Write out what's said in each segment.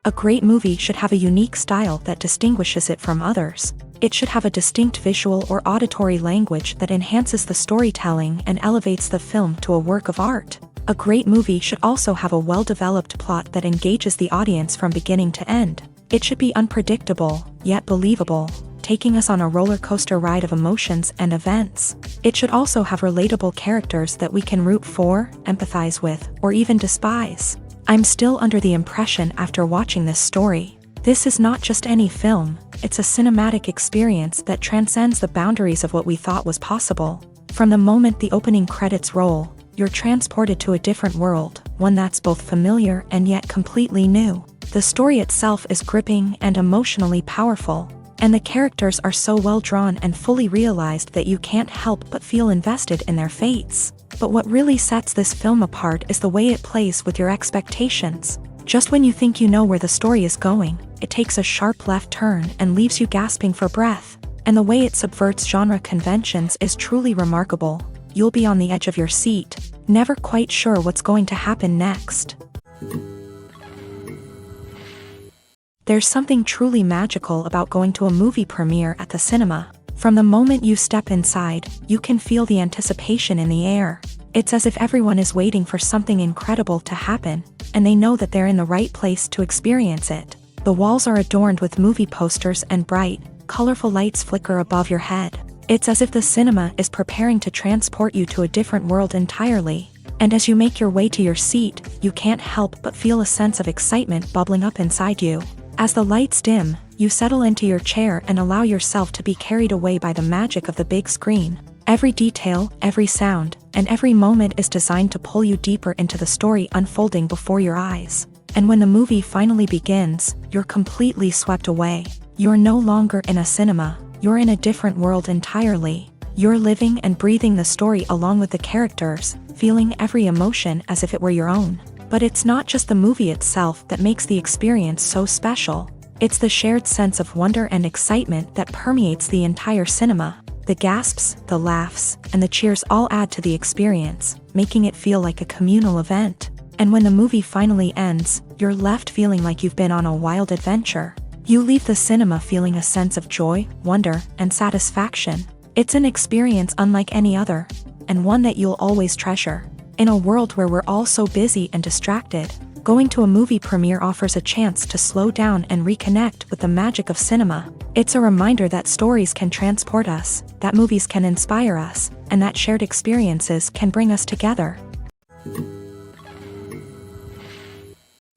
A great movie should have a unique style that distinguishes it from others. It should have a distinct visual or auditory language that enhances the storytelling and elevates the film to a work of art. A great movie should also have a well-developed plot that engages the audience from beginning to end. It should be unpredictable, yet believable, taking us on a roller coaster ride of emotions and events. It should also have relatable characters that we can root for, empathize with, or even despise. I'm still under the impression after watching this story. This is not just any film, it's a cinematic experience that transcends the boundaries of what we thought was possible. From the moment the opening credits roll, you're transported to a different world, one that's both familiar and yet completely new. The story itself is gripping and emotionally powerful, and the characters are so well drawn and fully realized that you can't help but feel invested in their fates. But what really sets this film apart is the way it plays with your expectations. Just when you think you know where the story is going, it takes a sharp left turn and leaves you gasping for breath. And the way it subverts genre conventions is truly remarkable. You'll be on the edge of your seat, never quite sure what's going to happen next. There's something truly magical about going to a movie premiere at the cinema. From the moment you step inside, you can feel the anticipation in the air. It's as if everyone is waiting for something incredible to happen, and they know that they're in the right place to experience it. The walls are adorned with movie posters and bright, colorful lights flicker above your head. It's as if the cinema is preparing to transport you to a different world entirely. And as you make your way to your seat, you can't help but feel a sense of excitement bubbling up inside you. As the lights dim, you settle into your chair and allow yourself to be carried away by the magic of the big screen. Every detail, every sound, and every moment is designed to pull you deeper into the story unfolding before your eyes. And when the movie finally begins, you're completely swept away. You're no longer in a cinema, you're in a different world entirely. You're living and breathing the story along with the characters, feeling every emotion as if it were your own. But it's not just the movie itself that makes the experience so special. It's the shared sense of wonder and excitement that permeates the entire cinema. The gasps, the laughs, and the cheers all add to the experience, making it feel like a communal event. And when the movie finally ends, you're left feeling like you've been on a wild adventure. You leave the cinema feeling a sense of joy, wonder, and satisfaction. It's an experience unlike any other, and one that you'll always treasure. In a world where we're all so busy and distracted, going to a movie premiere offers a chance to slow down and reconnect with the magic of cinema. It's a reminder that stories can transport us, that movies can inspire us, and that shared experiences can bring us together.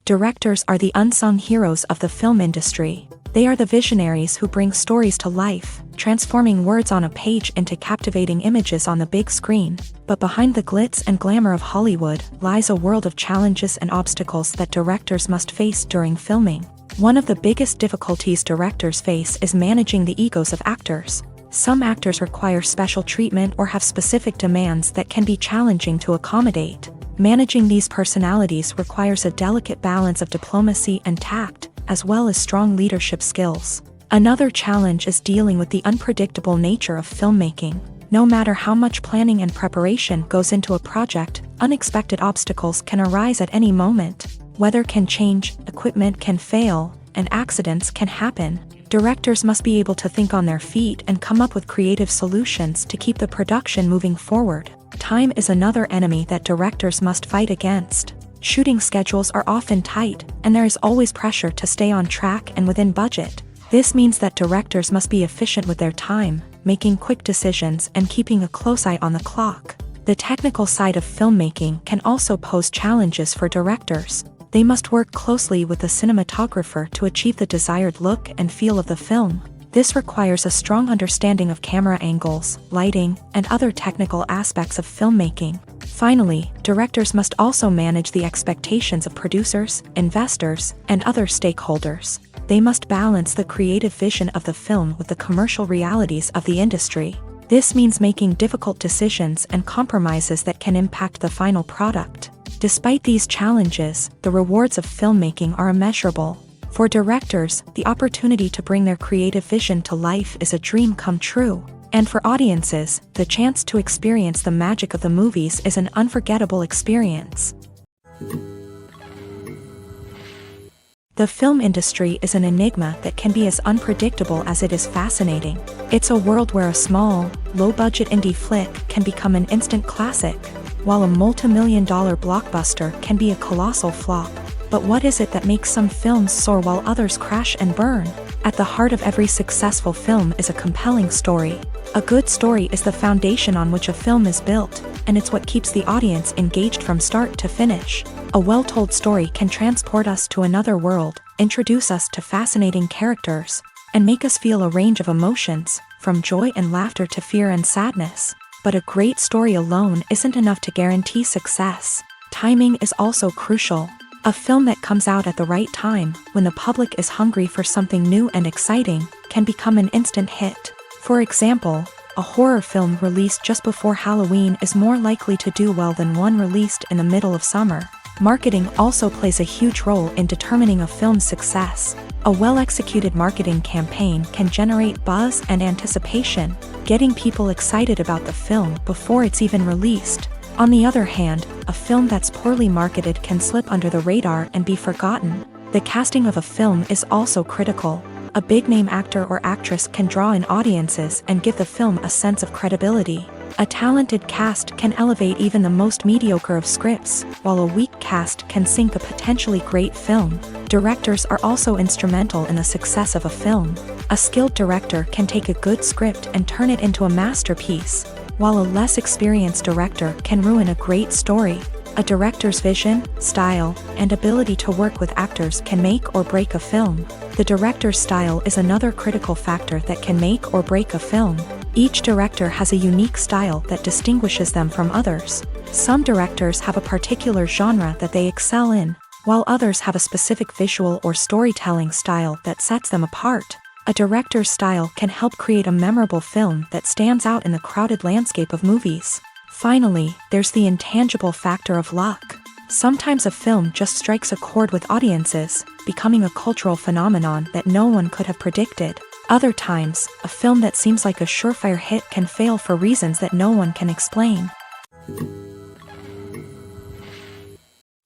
Directors are the unsung heroes of the film industry. They are the visionaries who bring stories to life, transforming words on a page into captivating images on the big screen. But behind the glitz and glamour of Hollywood lies a world of challenges and obstacles that directors must face during filming. One of the biggest difficulties directors face is managing the egos of actors. Some actors require special treatment or have specific demands that can be challenging to accommodate. Managing these personalities requires a delicate balance of diplomacy and tact, as well as strong leadership skills. Another challenge is dealing with the unpredictable nature of filmmaking. No matter how much planning and preparation goes into a project, unexpected obstacles can arise at any moment. Weather can change, equipment can fail, and accidents can happen. Directors must be able to think on their feet and come up with creative solutions to keep the production moving forward. Time is another enemy that directors must fight against. Shooting schedules are often tight, and there is always pressure to stay on track and within budget. This means that directors must be efficient with their time, making quick decisions and keeping a close eye on the clock. The technical side of filmmaking can also pose challenges for directors. They must work closely with the cinematographer to achieve the desired look and feel of the film. This requires a strong understanding of camera angles, lighting, and other technical aspects of filmmaking. Finally, directors must also manage the expectations of producers, investors, and other stakeholders. They must balance the creative vision of the film with the commercial realities of the industry. This means making difficult decisions and compromises that can impact the final product. Despite these challenges, the rewards of filmmaking are immeasurable. For directors, the opportunity to bring their creative vision to life is a dream come true. And for audiences, the chance to experience the magic of the movies is an unforgettable experience. The film industry is an enigma that can be as unpredictable as it is fascinating. It's a world where a small, low-budget indie flick can become an instant classic, while a multi-million-dollar blockbuster can be a colossal flop. But what is it that makes some films soar while others crash and burn? At the heart of every successful film is a compelling story. A good story is the foundation on which a film is built, and it's what keeps the audience engaged from start to finish. A well-told story can transport us to another world, introduce us to fascinating characters, and make us feel a range of emotions, from joy and laughter to fear and sadness. But a great story alone isn't enough to guarantee success. Timing is also crucial. A film that comes out at the right time, when the public is hungry for something new and exciting, can become an instant hit. For example, a horror film released just before Halloween is more likely to do well than one released in the middle of summer. Marketing also plays a huge role in determining a film's success. A well-executed marketing campaign can generate buzz and anticipation, getting people excited about the film before it's even released. On the other hand, a film that's poorly marketed can slip under the radar and be forgotten. The casting of a film is also critical. A big-name actor or actress can draw in audiences and give the film a sense of credibility. A talented cast can elevate even the most mediocre of scripts, while a weak cast can sink a potentially great film. Directors are also instrumental in the success of a film. A skilled director can take a good script and turn it into a masterpiece, while a less experienced director can ruin a great story. A director's vision, style, and ability to work with actors can make or break a film. The director's style is another critical factor that can make or break a film. Each director has a unique style that distinguishes them from others. Some directors have a particular genre that they excel in, while others have a specific visual or storytelling style that sets them apart. A director's style can help create a memorable film that stands out in the crowded landscape of movies. Finally, there's the intangible factor of luck. Sometimes a film just strikes a chord with audiences, becoming a cultural phenomenon that no one could have predicted. Other times, a film that seems like a surefire hit can fail for reasons that no one can explain.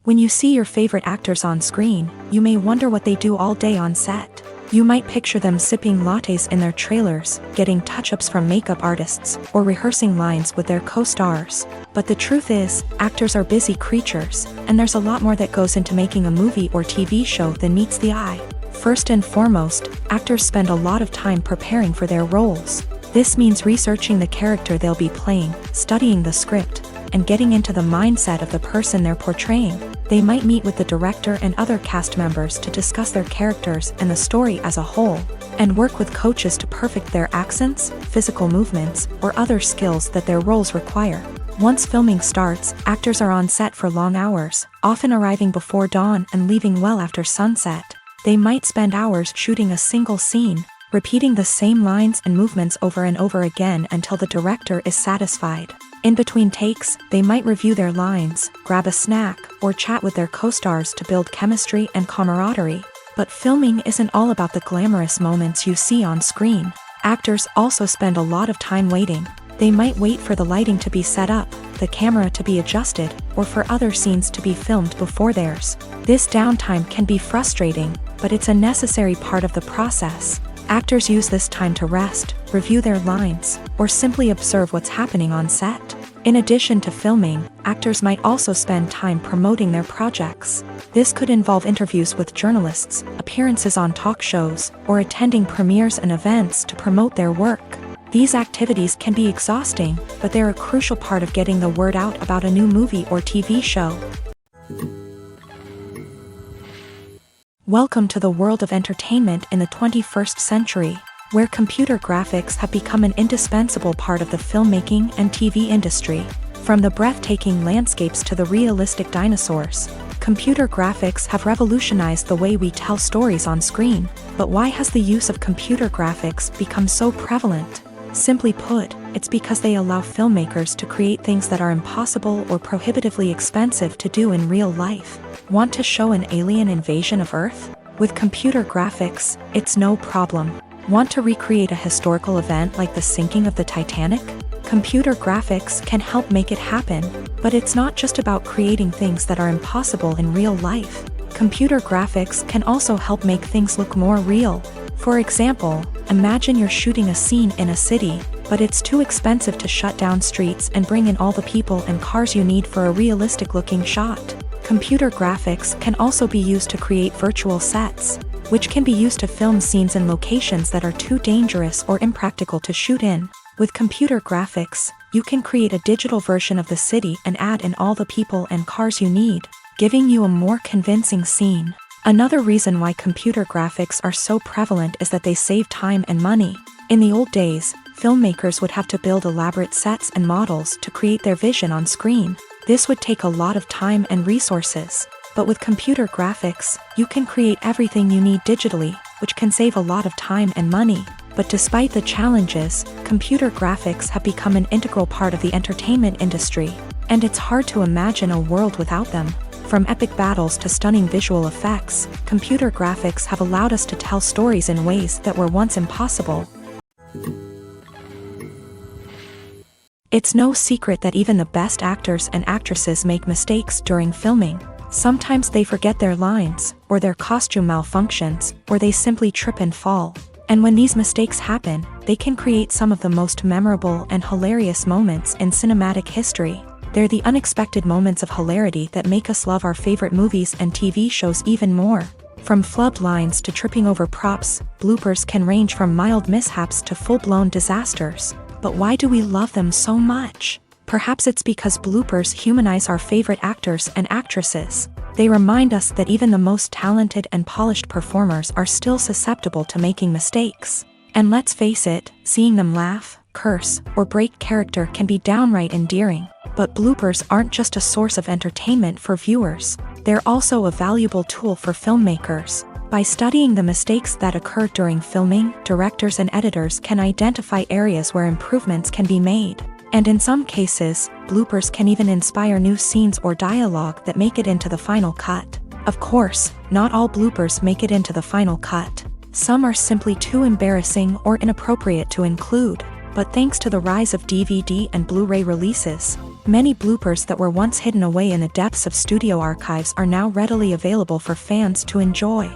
When you see your favorite actors on screen, you may wonder what they do all day on set. You might picture them sipping lattes in their trailers, getting touch-ups from makeup artists, or rehearsing lines with their co-stars. But the truth is, actors are busy creatures, and there's a lot more that goes into making a movie or TV show than meets the eye. First and foremost, actors spend a lot of time preparing for their roles. This means researching the character they'll be playing, studying the script, and getting into the mindset of the person they're portraying. They might meet with the director and other cast members to discuss their characters and the story as a whole, and work with coaches to perfect their accents, physical movements, or other skills that their roles require. Once filming starts, actors are on set for long hours, often arriving before dawn and leaving well after sunset. They might spend hours shooting a single scene, repeating the same lines and movements over and over again until the director is satisfied. In between takes, they might review their lines, grab a snack, or chat with their co-stars to build chemistry and camaraderie. But filming isn't all about the glamorous moments you see on screen. Actors also spend a lot of time waiting. They might wait for the lighting to be set up, the camera to be adjusted, or for other scenes to be filmed before theirs. This downtime can be frustrating, but it's a necessary part of the process. Actors use this time to rest, review their lines, or simply observe what's happening on set. In addition to filming, actors might also spend time promoting their projects. This could involve interviews with journalists, appearances on talk shows, or attending premieres and events to promote their work. These activities can be exhausting, but they're a crucial part of getting the word out about a new movie or TV show. Welcome to the world of entertainment in the 21st century, where computer graphics have become an indispensable part of the filmmaking and TV industry. From the breathtaking landscapes to the realistic dinosaurs, computer graphics have revolutionized the way we tell stories on screen. But why has the use of computer graphics become so prevalent? Simply put, it's because they allow filmmakers to create things that are impossible or prohibitively expensive to do in real life. Want to show an alien invasion of Earth? With computer graphics, it's no problem. Want to recreate a historical event like the sinking of the Titanic? Computer graphics can help make it happen. But it's not just about creating things that are impossible in real life. Computer graphics can also help make things look more real. For example, imagine you're shooting a scene in a city, but it's too expensive to shut down streets and bring in all the people and cars you need for a realistic-looking shot. Computer graphics can also be used to create virtual sets, which can be used to film scenes in locations that are too dangerous or impractical to shoot in. With computer graphics, you can create a digital version of the city and add in all the people and cars you need, giving you a more convincing scene. Another reason why computer graphics are so prevalent is that they save time and money. In the old days, filmmakers would have to build elaborate sets and models to create their vision on screen. This would take a lot of time and resources. But with computer graphics, you can create everything you need digitally, which can save a lot of time and money. But despite the challenges, computer graphics have become an integral part of the entertainment industry, and it's hard to imagine a world without them. From epic battles to stunning visual effects, computer graphics have allowed us to tell stories in ways that were once impossible. It's no secret that even the best actors and actresses make mistakes during filming. Sometimes they forget their lines, or their costume malfunctions, or they simply trip and fall. And when these mistakes happen, they can create some of the most memorable and hilarious moments in cinematic history. They're the unexpected moments of hilarity that make us love our favorite movies and TV shows even more. From flubbed lines to tripping over props, bloopers can range from mild mishaps to full-blown disasters. But why do we love them so much? Perhaps it's because bloopers humanize our favorite actors and actresses. They remind us that even the most talented and polished performers are still susceptible to making mistakes. And let's face it, seeing them laugh, curse, or break character can be downright endearing. But bloopers aren't just a source of entertainment for viewers. They're also a valuable tool for filmmakers. By studying the mistakes that occur during filming, directors and editors can identify areas where improvements can be made. And in some cases, bloopers can even inspire new scenes or dialogue that make it into the final cut. Of course, not all bloopers make it into the final cut. Some are simply too embarrassing or inappropriate to include. But thanks to the rise of DVD and Blu-ray releases, many bloopers that were once hidden away in the depths of studio archives are now readily available for fans to enjoy.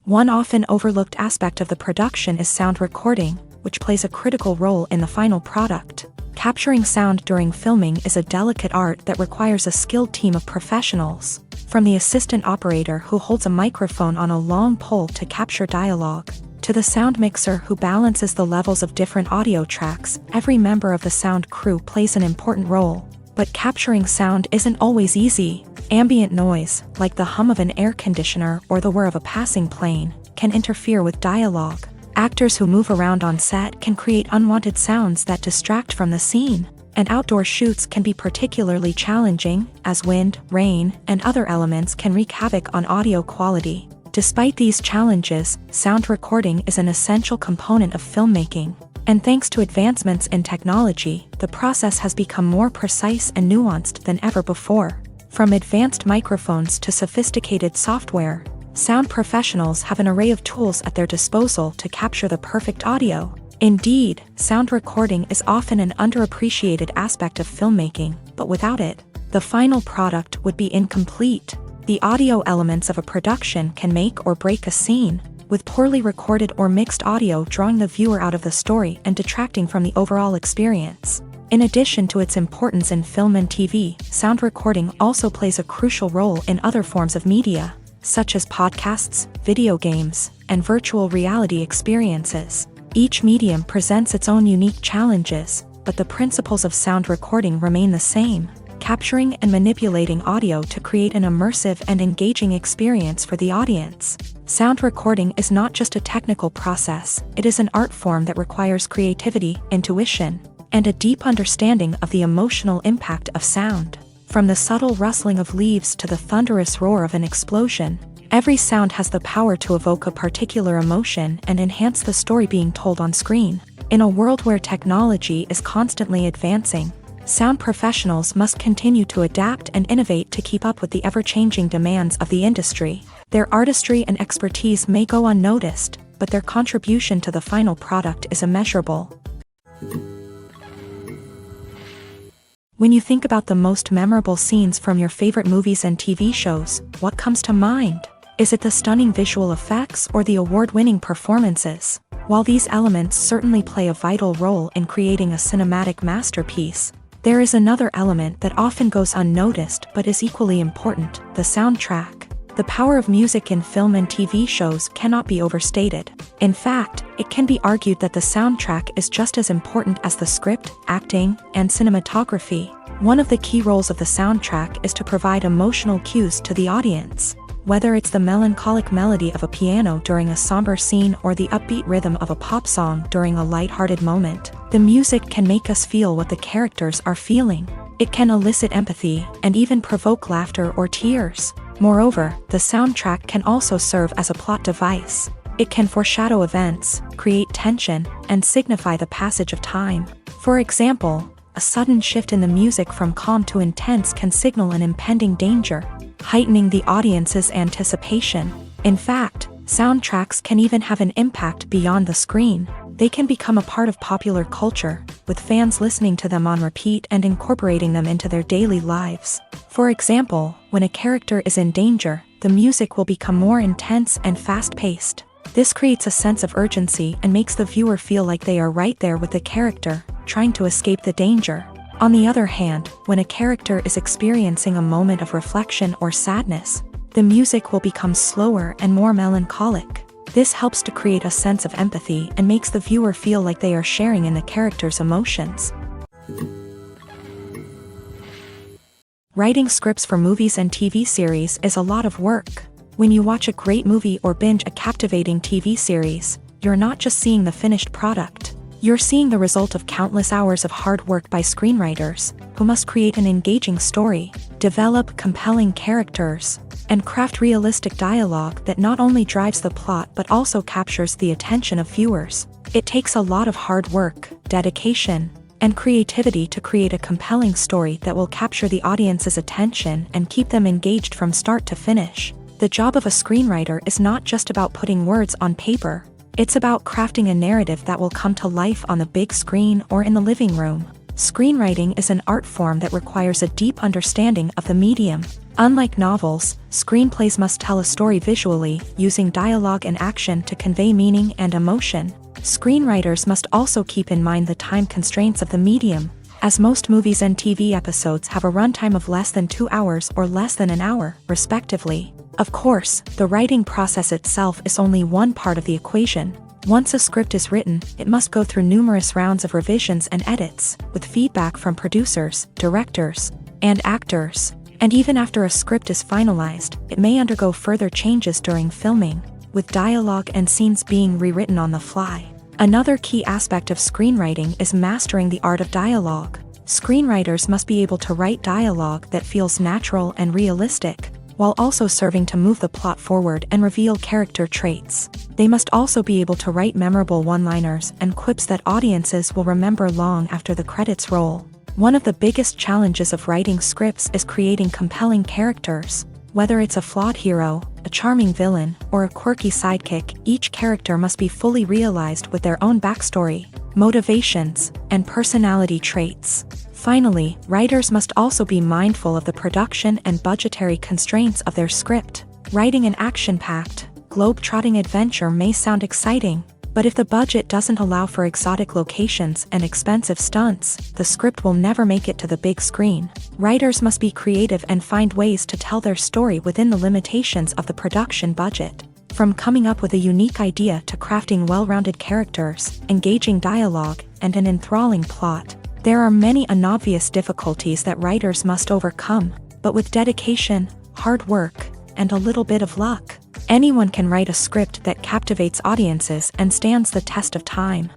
One often overlooked aspect of the production is sound recording, which plays a critical role in the final product. Capturing sound during filming is a delicate art that requires a skilled team of professionals. From the assistant operator who holds a microphone on a long pole to capture dialogue, to the sound mixer who balances the levels of different audio tracks, every member of the sound crew plays an important role. But capturing sound isn't always easy. Ambient noise, like the hum of an air conditioner or the whir of a passing plane, can interfere with dialogue. Actors who move around on set can create unwanted sounds that distract from the scene. And outdoor shoots can be particularly challenging, as wind, rain, and other elements can wreak havoc on audio quality. Despite these challenges, sound recording is an essential component of filmmaking. And thanks to advancements in technology, the process has become more precise and nuanced than ever before. From advanced microphones to sophisticated software, sound professionals have an array of tools at their disposal to capture the perfect audio. Indeed, sound recording is often an underappreciated aspect of filmmaking, but without it, the final product would be incomplete. The audio elements of a production can make or break a scene, with poorly recorded or mixed audio drawing the viewer out of the story and detracting from the overall experience. In addition to its importance in film and TV, sound recording also plays a crucial role in other forms of media, such as podcasts, video games, and virtual reality experiences. Each medium presents its own unique challenges, but the principles of sound recording remain the same: capturing and manipulating audio to create an immersive and engaging experience for the audience. Sound recording is not just a technical process, it is an art form that requires creativity, intuition, and a deep understanding of the emotional impact of sound. From the subtle rustling of leaves to the thunderous roar of an explosion, every sound has the power to evoke a particular emotion and enhance the story being told on screen. In a world where technology is constantly advancing, sound professionals must continue to adapt and innovate to keep up with the ever-changing demands of the industry. Their artistry and expertise may go unnoticed, but their contribution to the final product is immeasurable. When you think about the most memorable scenes from your favorite movies and TV shows, what comes to mind? Is it the stunning visual effects or the award-winning performances? While these elements certainly play a vital role in creating a cinematic masterpiece, there is another element that often goes unnoticed but is equally important: the soundtrack. The power of music in film and TV shows cannot be overstated. In fact, it can be argued that the soundtrack is just as important as the script, acting, and cinematography. One of the key roles of the soundtrack is to provide emotional cues to the audience. Whether it's the melancholic melody of a piano during a somber scene or the upbeat rhythm of a pop song during a light-hearted moment, the music can make us feel what the characters are feeling. It can elicit empathy and even provoke laughter or tears. Moreover, the soundtrack can also serve as a plot device. It can foreshadow events, create tension, and signify the passage of time. For example, a sudden shift in the music from calm to intense can signal an impending danger, heightening the audience's anticipation. In fact, soundtracks can even have an impact beyond the screen. They can become a part of popular culture, with fans listening to them on repeat and incorporating them into their daily lives. For example, when a character is in danger, the music will become more intense and fast-paced. This creates a sense of urgency and makes the viewer feel like they are right there with the character, trying to escape the danger. On the other hand, when a character is experiencing a moment of reflection or sadness, the music will become slower and more melancholic. This helps to create a sense of empathy and makes the viewer feel like they are sharing in the character's emotions. Writing scripts for movies and TV series is a lot of work. When you watch a great movie or binge a captivating TV series, you're not just seeing the finished product. You're seeing the result of countless hours of hard work by screenwriters, who must create an engaging story, develop compelling characters, and craft realistic dialogue that not only drives the plot but also captures the attention of viewers. It takes a lot of hard work, dedication, and creativity to create a compelling story that will capture the audience's attention and keep them engaged from start to finish. The job of a screenwriter is not just about putting words on paper. It's about crafting a narrative that will come to life on the big screen or in the living room. Screenwriting is an art form that requires a deep understanding of the medium. Unlike novels, screenplays must tell a story visually, using dialogue and action to convey meaning and emotion. Screenwriters must also keep in mind the time constraints of the medium, as most movies and TV episodes have a runtime of less than 2 hours or less than an hour, respectively. Of course, the writing process itself is only one part of the equation. Once a script is written, it must go through numerous rounds of revisions and edits, with feedback from producers, directors, and actors. And even after a script is finalized, it may undergo further changes during filming, with dialogue and scenes being rewritten on the fly. Another key aspect of screenwriting is mastering the art of dialogue. Screenwriters must be able to write dialogue that feels natural and realistic, while also serving to move the plot forward and reveal character traits. They must also be able to write memorable one-liners and quips that audiences will remember long after the credits roll. One of the biggest challenges of writing scripts is creating compelling characters. Whether it's a flawed hero, a charming villain, or a quirky sidekick, each character must be fully realized with their own backstory, motivations, and personality traits. Finally, writers must also be mindful of the production and budgetary constraints of their script. Writing an action-packed, globe-trotting adventure may sound exciting, but if the budget doesn't allow for exotic locations and expensive stunts, the script will never make it to the big screen. Writers must be creative and find ways to tell their story within the limitations of the production budget. From coming up with a unique idea to crafting well-rounded characters, engaging dialogue, and an enthralling plot, there are many unobvious difficulties that writers must overcome, but with dedication, hard work, and a little bit of luck, anyone can write a script that captivates audiences and stands the test of time.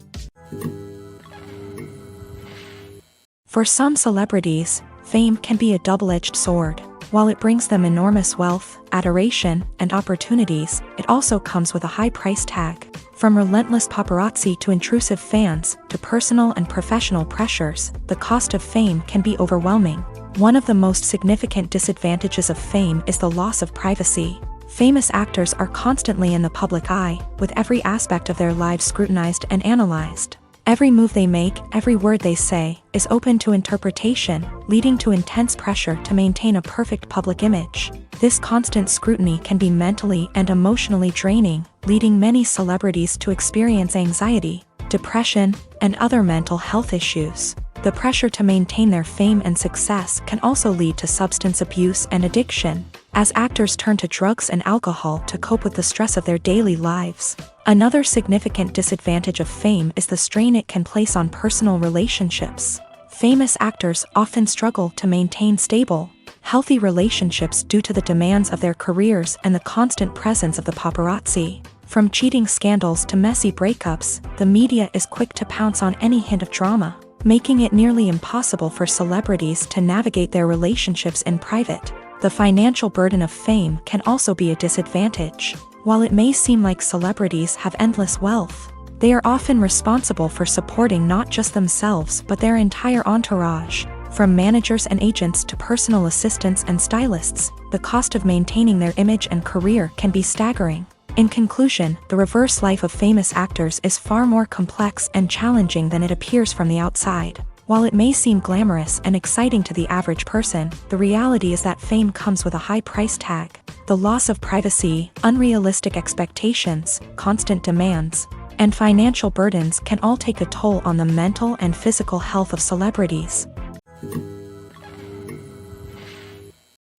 For some celebrities, fame can be a double-edged sword. While it brings them enormous wealth, adoration, and opportunities, it also comes with a high price tag. From relentless paparazzi to intrusive fans, to personal and professional pressures, the cost of fame can be overwhelming. One of the most significant disadvantages of fame is the loss of privacy. Famous actors are constantly in the public eye, with every aspect of their lives scrutinized and analyzed. Every move they make, every word they say, is open to interpretation, leading to intense pressure to maintain a perfect public image. This constant scrutiny can be mentally and emotionally draining, leading many celebrities to experience anxiety, depression, and other mental health issues. The pressure to maintain their fame and success can also lead to substance abuse and addiction, as actors turn to drugs and alcohol to cope with the stress of their daily lives. Another significant disadvantage of fame is the strain it can place on personal relationships. Famous actors often struggle to maintain stable, healthy relationships due to the demands of their careers and the constant presence of the paparazzi. From cheating scandals to messy breakups, the media is quick to pounce on any hint of drama, making it nearly impossible for celebrities to navigate their relationships in private. The financial burden of fame can also be a disadvantage. While it may seem like celebrities have endless wealth, they are often responsible for supporting not just themselves but their entire entourage. From managers and agents to personal assistants and stylists, the cost of maintaining their image and career can be staggering. In conclusion, the reverse life of famous actors is far more complex and challenging than it appears from the outside. While it may seem glamorous and exciting to the average person, the reality is that fame comes with a high price tag. The loss of privacy, unrealistic expectations, constant demands, and financial burdens can all take a toll on the mental and physical health of celebrities.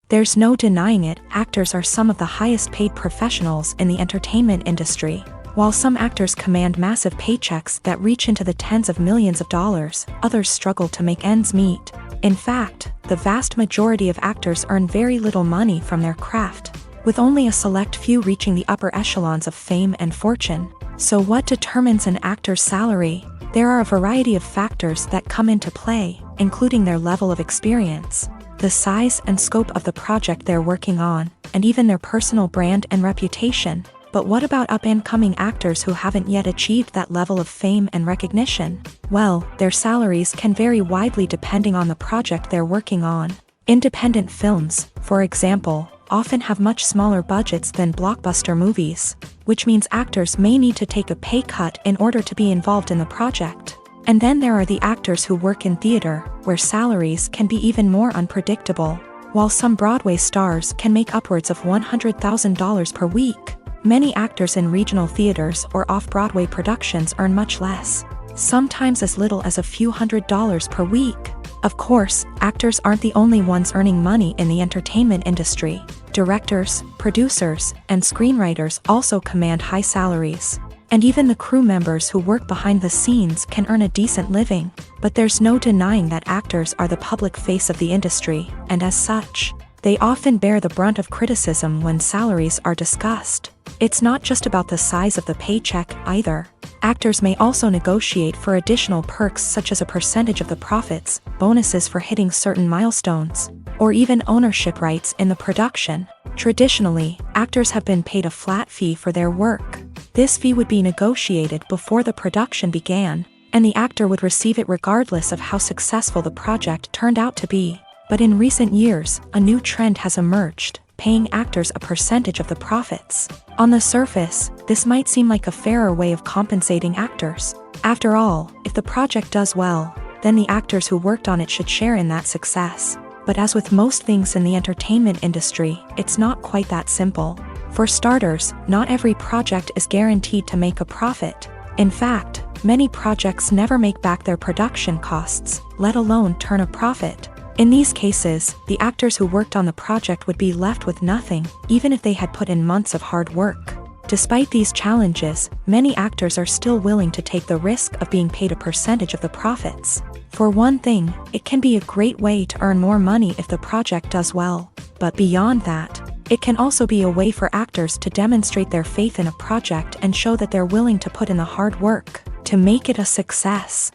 There's no denying it, actors are some of the highest paid professionals in the entertainment industry. While some actors command massive paychecks that reach into the tens of millions of dollars, others struggle to make ends meet. In fact, the vast majority of actors earn very little money from their craft, with only a select few reaching the upper echelons of fame and fortune. So what determines an actor's salary? There are a variety of factors that come into play, including their level of experience, the size and scope of the project they're working on, and even their personal brand and reputation. But what about up-and-coming actors who haven't yet achieved that level of fame and recognition? Well, their salaries can vary widely depending on the project they're working on. Independent films, for example, often have much smaller budgets than blockbuster movies, which means actors may need to take a pay cut in order to be involved in the project. And then there are the actors who work in theater, where salaries can be even more unpredictable. While some Broadway stars can make upwards of $100,000 per week, many actors in regional theaters or off-Broadway productions earn much less, sometimes as little as a few $100s per week. Of course, actors aren't the only ones earning money in the entertainment industry. Directors, producers, and screenwriters also command high salaries. And even the crew members who work behind the scenes can earn a decent living. But there's no denying that actors are the public face of the industry, and as such, they often bear the brunt of criticism when salaries are discussed. It's not just about the size of the paycheck, either. Actors may also negotiate for additional perks such as a percentage of the profits, bonuses for hitting certain milestones, or even ownership rights in the production. Traditionally, actors have been paid a flat fee for their work. This fee would be negotiated before the production began, and the actor would receive it regardless of how successful the project turned out to be. But in recent years, a new trend has emerged, paying actors a percentage of the profits. On the surface, this might seem like a fairer way of compensating actors. After all, if the project does well, then the actors who worked on it should share in that success. But as with most things in the entertainment industry, it's not quite that simple. For starters, not every project is guaranteed to make a profit. In fact, many projects never make back their production costs, let alone turn a profit. In these cases, the actors who worked on the project would be left with nothing, even if they had put in months of hard work. Despite these challenges, many actors are still willing to take the risk of being paid a percentage of the profits. For one thing, it can be a great way to earn more money if the project does well. But beyond that, it can also be a way for actors to demonstrate their faith in a project and show that they're willing to put in the hard work to make it a success.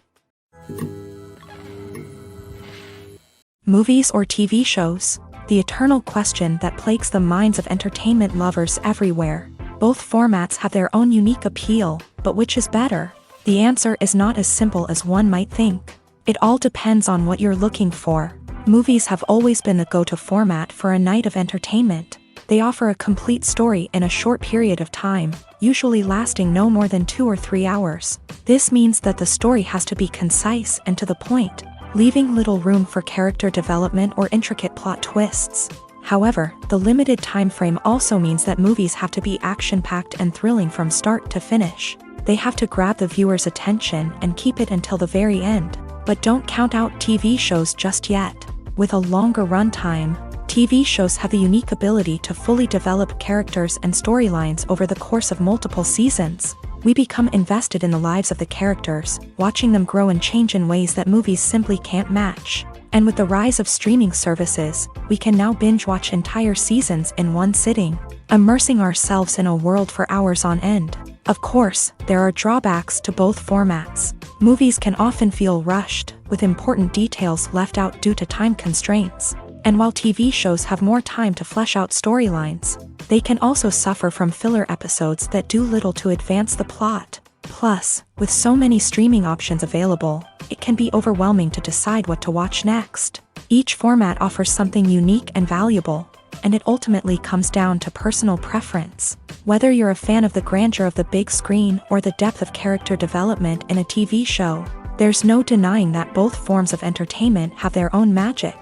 Movies or TV shows? The eternal question that plagues the minds of entertainment lovers everywhere. Both formats have their own unique appeal, but which is better? The answer is not as simple as one might think. It all depends on what you're looking for. Movies have always been the go-to format for a night of entertainment. They offer a complete story in a short period of time, usually lasting no more than 2 or 3 hours. This means that the story has to be concise and to the point, leaving little room for character development or intricate plot twists. However, the limited time frame also means that movies have to be action-packed and thrilling from start to finish. They have to grab the viewer's attention and keep it until the very end. But don't count out TV shows just yet. With a longer runtime, TV shows have the unique ability to fully develop characters and storylines over the course of multiple seasons. We become invested in the lives of the characters, watching them grow and change in ways that movies simply can't match. And with the rise of streaming services, we can now binge-watch entire seasons in one sitting, immersing ourselves in a world for hours on end. Of course, there are drawbacks to both formats. Movies can often feel rushed, with important details left out due to time constraints. And while TV shows have more time to flesh out storylines, they can also suffer from filler episodes that do little to advance the plot. Plus, with so many streaming options available, it can be overwhelming to decide what to watch next. Each format offers something unique and valuable, and it ultimately comes down to personal preference. Whether you're a fan of the grandeur of the big screen or the depth of character development in a TV show, there's no denying that both forms of entertainment have their own magic.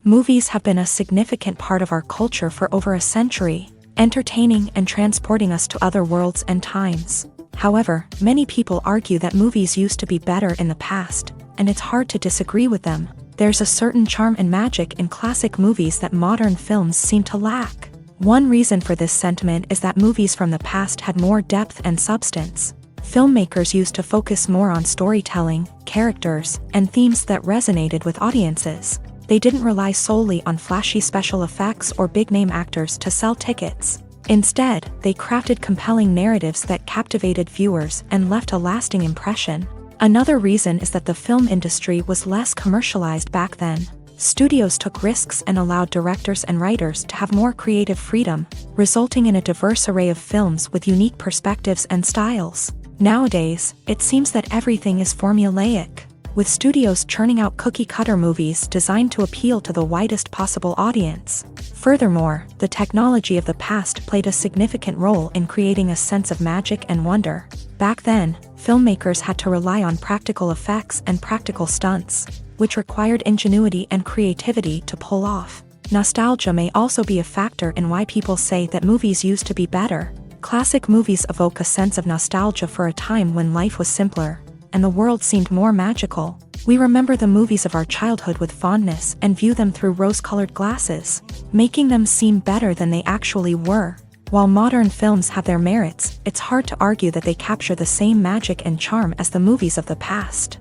Movies have been a significant part of our culture for over a century, entertaining and transporting us to other worlds and times. However, many people argue that movies used to be better in the past, and it's hard to disagree with them. There's a certain charm and magic in classic movies that modern films seem to lack. One reason for this sentiment is that movies from the past had more depth and substance. Filmmakers used to focus more on storytelling, characters, and themes that resonated with audiences. They didn't rely solely on flashy special effects or big-name actors to sell tickets. Instead, they crafted compelling narratives that captivated viewers and left a lasting impression. Another reason is that the film industry was less commercialized back then. Studios took risks and allowed directors and writers to have more creative freedom, resulting in a diverse array of films with unique perspectives and styles. Nowadays, it seems that everything is formulaic, with studios churning out cookie-cutter movies designed to appeal to the widest possible audience. Furthermore, the technology of the past played a significant role in creating a sense of magic and wonder. Back then, filmmakers had to rely on practical effects and practical stunts, which required ingenuity and creativity to pull off. Nostalgia may also be a factor in why people say that movies used to be better. Classic movies evoke a sense of nostalgia for a time when life was simpler, and the world seemed more magical. We remember the movies of our childhood with fondness and view them through rose-colored glasses, making them seem better than they actually were. While modern films have their merits, it's hard to argue that they capture the same magic and charm as the movies of the past.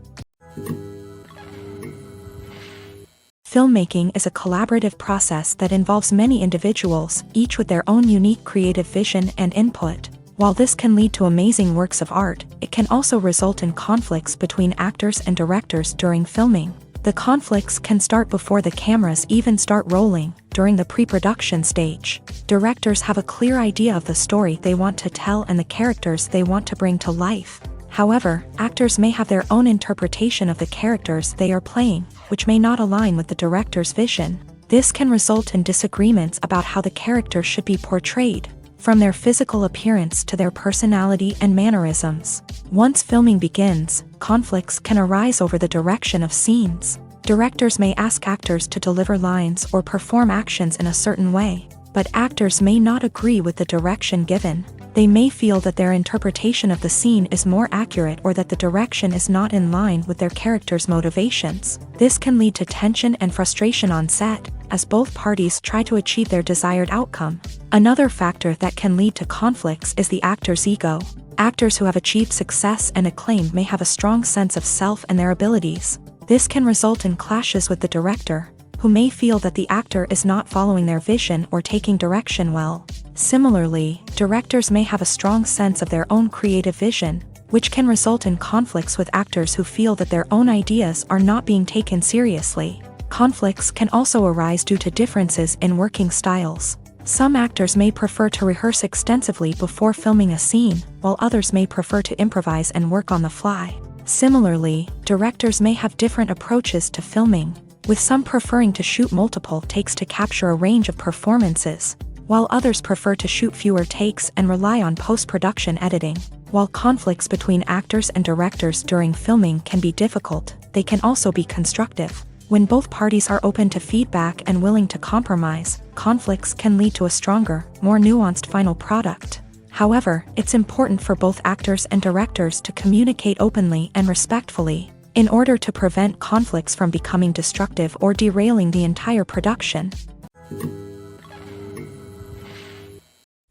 Filmmaking is a collaborative process that involves many individuals, each with their own unique creative vision and input. While this can lead to amazing works of art, it can also result in conflicts between actors and directors during filming. The conflicts can start before the cameras even start rolling, during the pre-production stage. Directors have a clear idea of the story they want to tell and the characters they want to bring to life. However, actors may have their own interpretation of the characters they are playing, which may not align with the director's vision. This can result in disagreements about how the character should be portrayed, from their physical appearance to their personality and mannerisms. Once filming begins, conflicts can arise over the direction of scenes. Directors may ask actors to deliver lines or perform actions in a certain way, but actors may not agree with the direction given. They may feel that their interpretation of the scene is more accurate or that the direction is not in line with their character's motivations. This can lead to tension and frustration on set, as both parties try to achieve their desired outcome. Another factor that can lead to conflicts is the actor's ego. Actors who have achieved success and acclaim may have a strong sense of self and their abilities. This can result in clashes with the director, who may feel that the actor is not following their vision or taking direction well. Similarly, directors may have a strong sense of their own creative vision, which can result in conflicts with actors who feel that their own ideas are not being taken seriously. Conflicts can also arise due to differences in working styles. Some actors may prefer to rehearse extensively before filming a scene, while others may prefer to improvise and work on the fly. Similarly, directors may have different approaches to filming, with some preferring to shoot multiple takes to capture a range of performances, while others prefer to shoot fewer takes and rely on post-production editing. While conflicts between actors and directors during filming can be difficult, they can also be constructive. When both parties are open to feedback and willing to compromise, conflicts can lead to a stronger, more nuanced final product. However, it's important for both actors and directors to communicate openly and respectfully, in order to prevent conflicts from becoming destructive or derailing the entire production.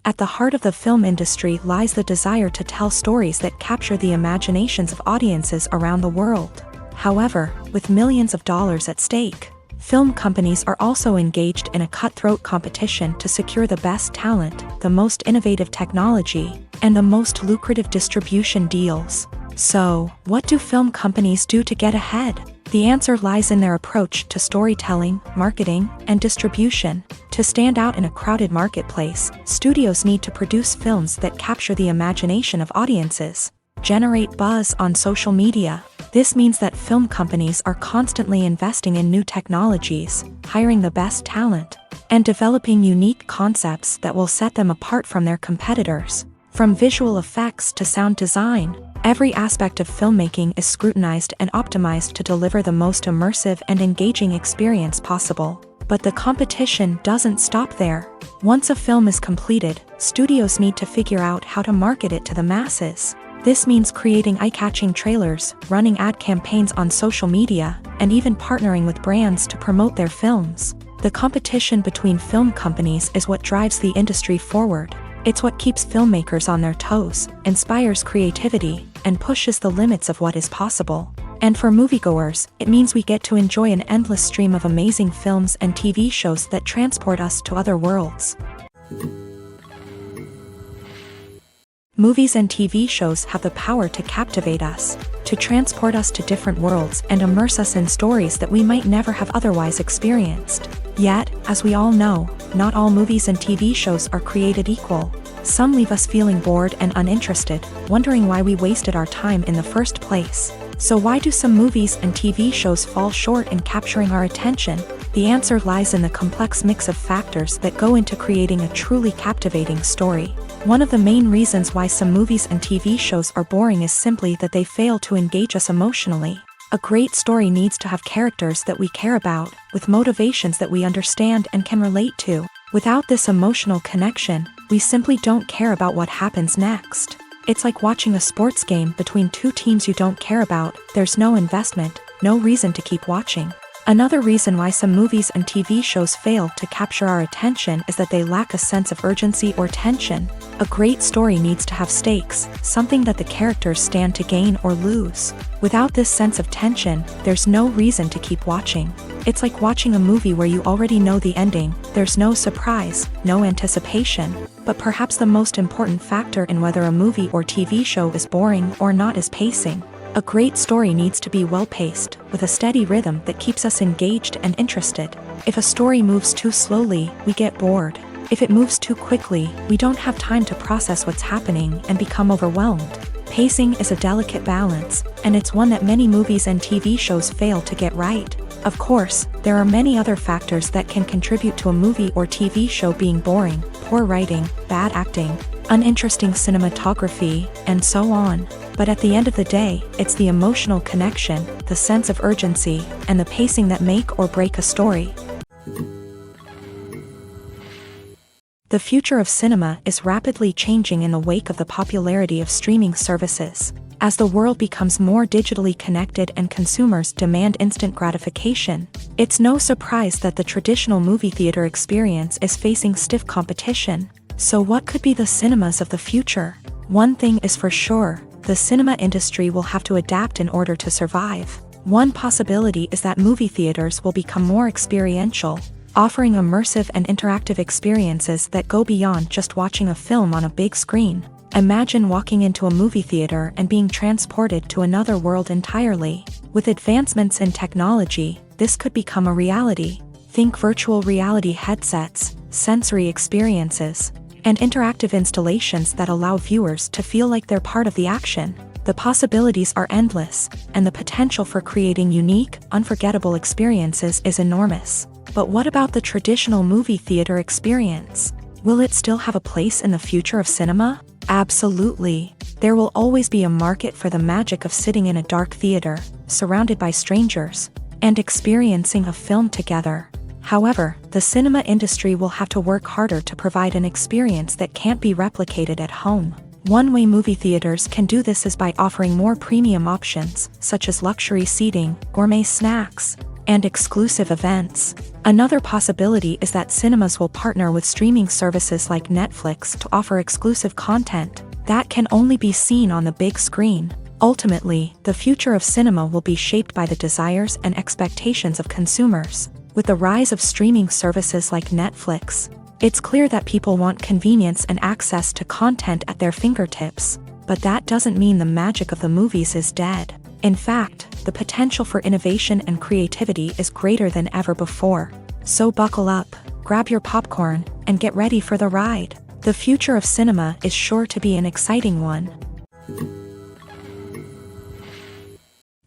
At the heart of the film industry lies the desire to tell stories that capture the imaginations of audiences around the world. However, with millions of dollars at stake, film companies are also engaged in a cutthroat competition to secure the best talent, the most innovative technology, and the most lucrative distribution deals. So, what do film companies do to get ahead? The answer lies in their approach to storytelling, marketing, and distribution. To stand out in a crowded marketplace, studios need to produce films that capture the imagination of audiences, generate buzz on social media. This means that film companies are constantly investing in new technologies, hiring the best talent, and developing unique concepts that will set them apart from their competitors. From visual effects to sound design, every aspect of filmmaking is scrutinized and optimized to deliver the most immersive and engaging experience possible. But the competition doesn't stop there. Once a film is completed, studios need to figure out how to market it to the masses. This means creating eye-catching trailers, running ad campaigns on social media, and even partnering with brands to promote their films. The competition between film companies is what drives the industry forward. It's what keeps filmmakers on their toes, inspires creativity, and pushes the limits of what is possible. And for moviegoers, it means we get to enjoy an endless stream of amazing films and TV shows that transport us to other worlds. Movies and TV shows have the power to captivate us, to transport us to different worlds and immerse us in stories that we might never have otherwise experienced. Yet, as we all know, not all movies and TV shows are created equal. Some leave us feeling bored and uninterested, wondering why we wasted our time in the first place. So why do some movies and TV shows fall short in capturing our attention? The answer lies in the complex mix of factors that go into creating a truly captivating story. One of the main reasons why some movies and TV shows are boring is simply that they fail to engage us emotionally. A great story needs to have characters that we care about, with motivations that we understand and can relate to. Without this emotional connection, we simply don't care about what happens next. It's like watching a sports game between two teams you don't care about. There's no investment, no reason to keep watching. Another reason why some movies and TV shows fail to capture our attention is that they lack a sense of urgency or tension. A great story needs to have stakes, something that the characters stand to gain or lose. Without this sense of tension, there's no reason to keep watching. It's like watching a movie where you already know the ending. There's no surprise, no anticipation. But perhaps the most important factor in whether a movie or TV show is boring or not is pacing. A great story needs to be well-paced, with a steady rhythm that keeps us engaged and interested. If a story moves too slowly, we get bored. If it moves too quickly, we don't have time to process what's happening and become overwhelmed. Pacing is a delicate balance, and it's one that many movies and TV shows fail to get right. Of course, there are many other factors that can contribute to a movie or TV show being boring: poor writing, bad acting, uninteresting cinematography, and so on. But at the end of the day, it's the emotional connection, the sense of urgency, and the pacing that make or break a story. The future of cinema is rapidly changing in the wake of the popularity of streaming services. As the world becomes more digitally connected and consumers demand instant gratification, it's no surprise that the traditional movie theater experience is facing stiff competition. So what could be the cinemas of the future? One thing is for sure: the cinema industry will have to adapt in order to survive. One possibility is that movie theaters will become more experiential, offering immersive and interactive experiences that go beyond just watching a film on a big screen. Imagine walking into a movie theater and being transported to another world entirely. With advancements in technology, this could become a reality. Think virtual reality headsets, sensory experiences, and interactive installations that allow viewers to feel like they're part of the action. The possibilities are endless, and the potential for creating unique, unforgettable experiences is enormous. But what about the traditional movie theater experience? Will it still have a place in the future of cinema? Absolutely. There will always be a market for the magic of sitting in a dark theater, surrounded by strangers, and experiencing a film together. However, the cinema industry will have to work harder to provide an experience that can't be replicated at home. One way movie theaters can do this is by offering more premium options, such as luxury seating, gourmet snacks, and exclusive events. Another possibility is that cinemas will partner with streaming services like Netflix to offer exclusive content that can only be seen on the big screen. Ultimately, the future of cinema will be shaped by the desires and expectations of consumers. With the rise of streaming services like Netflix, it's clear that people want convenience and access to content at their fingertips. But that doesn't mean the magic of the movies is dead. In fact, the potential for innovation and creativity is greater than ever before. So buckle up, grab your popcorn, and get ready for the ride. The future of cinema is sure to be an exciting one.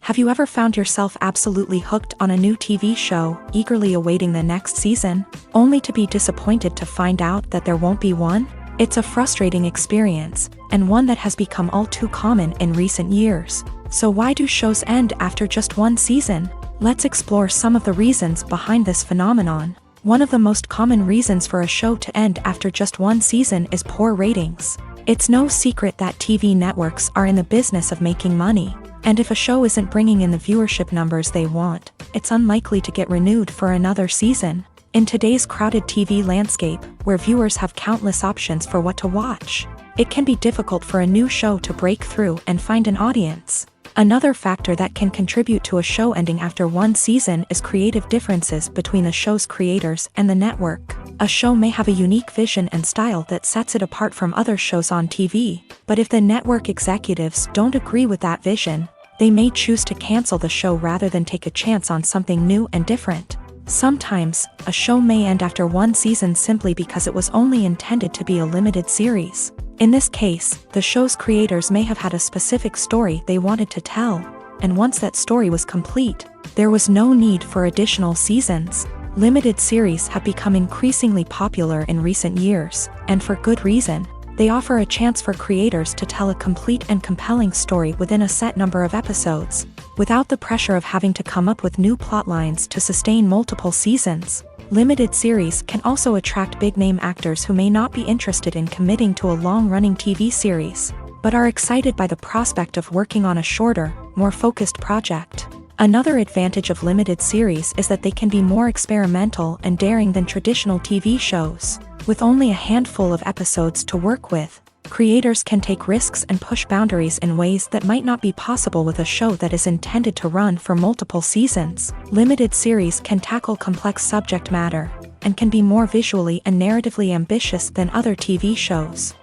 Have you ever found yourself absolutely hooked on a new TV show, eagerly awaiting the next season, only to be disappointed to find out that there won't be one? It's a frustrating experience, and one that has become all too common in recent years. So why do shows end after just one season? Let's explore some of the reasons behind this phenomenon. One of the most common reasons for a show to end after just one season is poor ratings. It's no secret that TV networks are in the business of making money. And if a show isn't bringing in the viewership numbers they want, it's unlikely to get renewed for another season. In today's crowded TV landscape, where viewers have countless options for what to watch, it can be difficult for a new show to break through and find an audience. Another factor that can contribute to a show ending after one season is creative differences between the show's creators and the network. A show may have a unique vision and style that sets it apart from other shows on TV, but if the network executives don't agree with that vision, they may choose to cancel the show rather than take a chance on something new and different. Sometimes, a show may end after one season simply because it was only intended to be a limited series. In this case, the show's creators may have had a specific story they wanted to tell, and once that story was complete, there was no need for additional seasons. Limited series have become increasingly popular in recent years, and for good reason. They offer a chance for creators to tell a complete and compelling story within a set number of episodes, without the pressure of having to come up with new plotlines to sustain multiple seasons. Limited series can also attract big-name actors who may not be interested in committing to a long-running TV series, but are excited by the prospect of working on a shorter, more focused project. Another advantage of limited series is that they can be more experimental and daring than traditional TV shows. With only a handful of episodes to work with, creators can take risks and push boundaries in ways that might not be possible with a show that is intended to run for multiple seasons. Limited series can tackle complex subject matter, and can be more visually and narratively ambitious than other TV shows.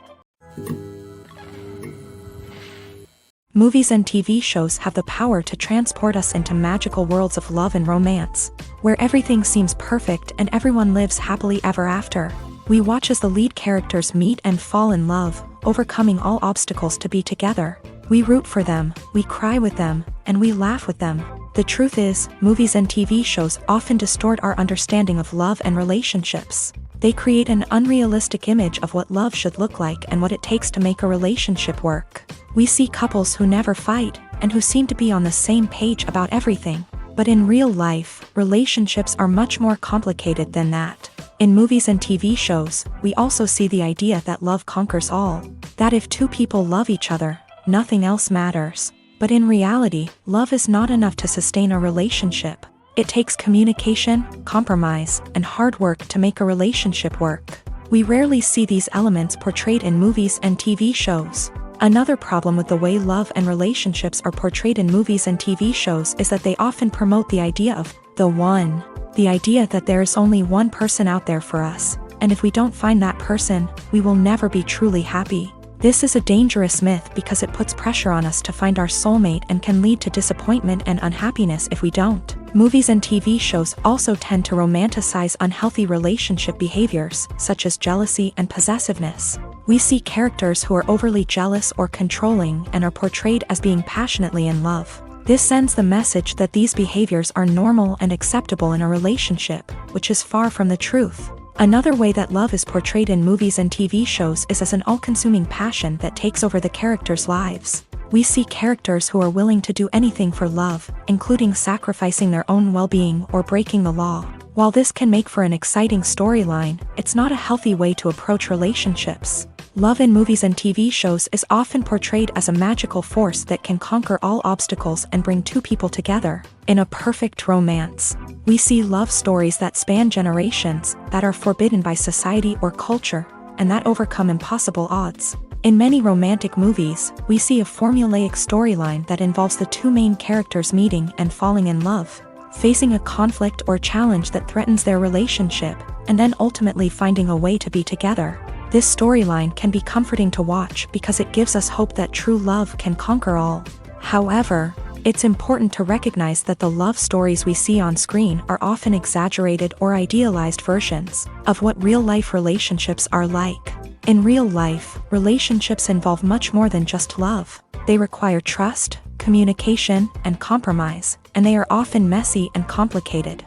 Movies and TV shows have the power to transport us into magical worlds of love and romance, where everything seems perfect and everyone lives happily ever after. We watch as the lead characters meet and fall in love, overcoming all obstacles to be together. We root for them, we cry with them, and we laugh with them. The truth is, movies and TV shows often distort our understanding of love and relationships. They create an unrealistic image of what love should look like and what it takes to make a relationship work. We see couples who never fight, and who seem to be on the same page about everything. But in real life, relationships are much more complicated than that. In movies and TV shows, we also see the idea that love conquers all. That if two people love each other, nothing else matters. But in reality, love is not enough to sustain a relationship. It takes communication, compromise, and hard work to make a relationship work. We rarely see these elements portrayed in movies and TV shows. Another problem with the way love and relationships are portrayed in movies and TV shows is that they often promote the idea of the one. The idea that there is only one person out there for us, and if we don't find that person, we will never be truly happy. This is a dangerous myth because it puts pressure on us to find our soulmate and can lead to disappointment and unhappiness if we don't. Movies and TV shows also tend to romanticize unhealthy relationship behaviors, such as jealousy and possessiveness. We see characters who are overly jealous or controlling and are portrayed as being passionately in love. This sends the message that these behaviors are normal and acceptable in a relationship, which is far from the truth. Another way that love is portrayed in movies and TV shows is as an all-consuming passion that takes over the characters' lives. We see characters who are willing to do anything for love, including sacrificing their own well-being or breaking the law. While this can make for an exciting storyline, it's not a healthy way to approach relationships. Love in movies and TV shows is often portrayed as a magical force that can conquer all obstacles and bring two people together. In a perfect romance, we see love stories that span generations, that are forbidden by society or culture, and that overcome impossible odds. In many romantic movies, we see a formulaic storyline that involves the two main characters meeting and falling in love, facing a conflict or challenge that threatens their relationship, and then ultimately finding a way to be together. This storyline can be comforting to watch because it gives us hope that true love can conquer all. However, it's important to recognize that the love stories we see on screen are often exaggerated or idealized versions of what real-life relationships are like. In real life, relationships involve much more than just love. They require trust, communication, and compromise, and they are often messy and complicated.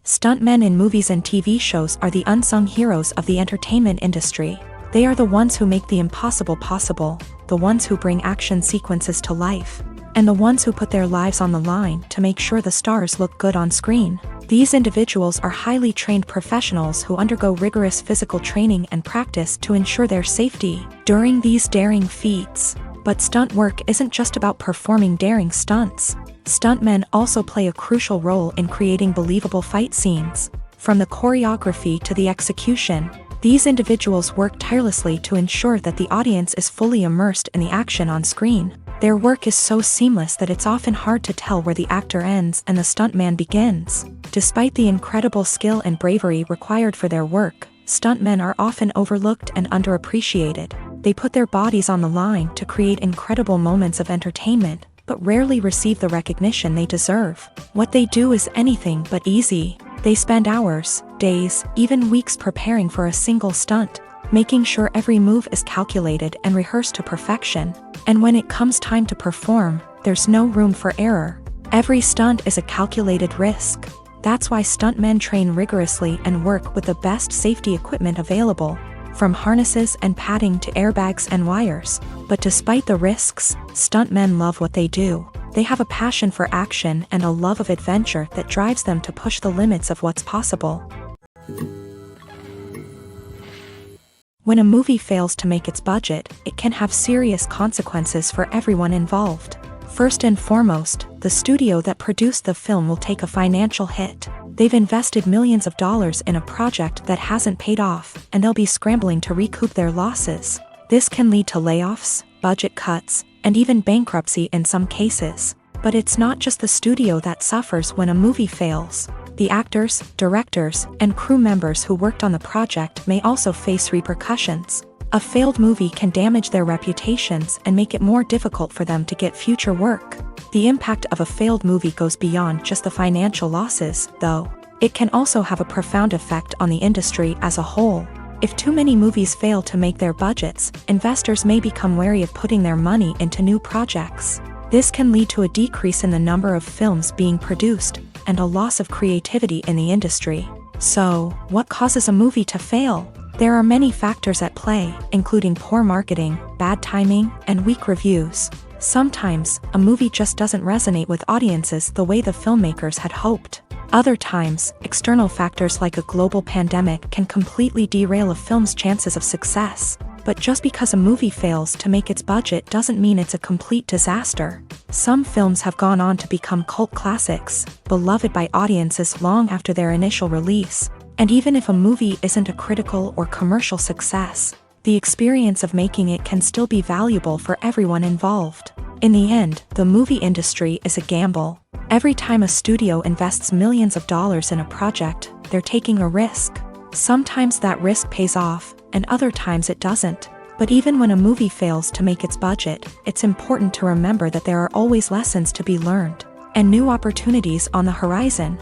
Stuntmen in movies and TV shows are the unsung heroes of the entertainment industry. They are the ones who make the impossible possible, the ones who bring action sequences to life, and the ones who put their lives on the line to make sure the stars look good on screen. These individuals are highly trained professionals who undergo rigorous physical training and practice to ensure their safety during these daring feats. But stunt work isn't just about performing daring stunts. Stuntmen also play a crucial role in creating believable fight scenes. From the choreography to the execution, these individuals work tirelessly to ensure that the audience is fully immersed in the action on screen. Their work is so seamless that it's often hard to tell where the actor ends and the stuntman begins. Despite the incredible skill and bravery required for their work, stuntmen are often overlooked and underappreciated. They put their bodies on the line to create incredible moments of entertainment, but rarely receive the recognition they deserve. What they do is anything but easy. They spend hours, days, even weeks preparing for a single stunt, making sure every move is calculated and rehearsed to perfection. And when it comes time to perform, there's no room for error. Every stunt is a calculated risk. That's why stuntmen train rigorously and work with the best safety equipment available, from harnesses and padding to airbags and wires. But despite the risks, stuntmen love what they do. They have a passion for action and a love of adventure that drives them to push the limits of what's possible. When a movie fails to make its budget, it can have serious consequences for everyone involved. First and foremost, the studio that produced the film will take a financial hit. They've invested millions of dollars in a project that hasn't paid off, and they'll be scrambling to recoup their losses. This can lead to layoffs, budget cuts, and even bankruptcy in some cases. But it's not just the studio that suffers when a movie fails. The actors, directors, and crew members who worked on the project may also face repercussions. A failed movie can damage their reputations and make it more difficult for them to get future work. The impact of a failed movie goes beyond just the financial losses, though. It can also have a profound effect on the industry as a whole. If too many movies fail to make their budgets, investors may become wary of putting their money into new projects. This can lead to a decrease in the number of films being produced, and a loss of creativity in the industry. So, what causes a movie to fail? There are many factors at play, including poor marketing, bad timing, and weak reviews. Sometimes, a movie just doesn't resonate with audiences the way the filmmakers had hoped. Other times, external factors like a global pandemic can completely derail a film's chances of success. But just because a movie fails to make its budget doesn't mean it's a complete disaster. Some films have gone on to become cult classics, beloved by audiences long after their initial release. And even if a movie isn't a critical or commercial success, the experience of making it can still be valuable for everyone involved. In the end, the movie industry is a gamble. Every time a studio invests millions of dollars in a project, they're taking a risk. Sometimes that risk pays off, and other times it doesn't. But even when a movie fails to make its budget, it's important to remember that there are always lessons to be learned, and new opportunities on the horizon.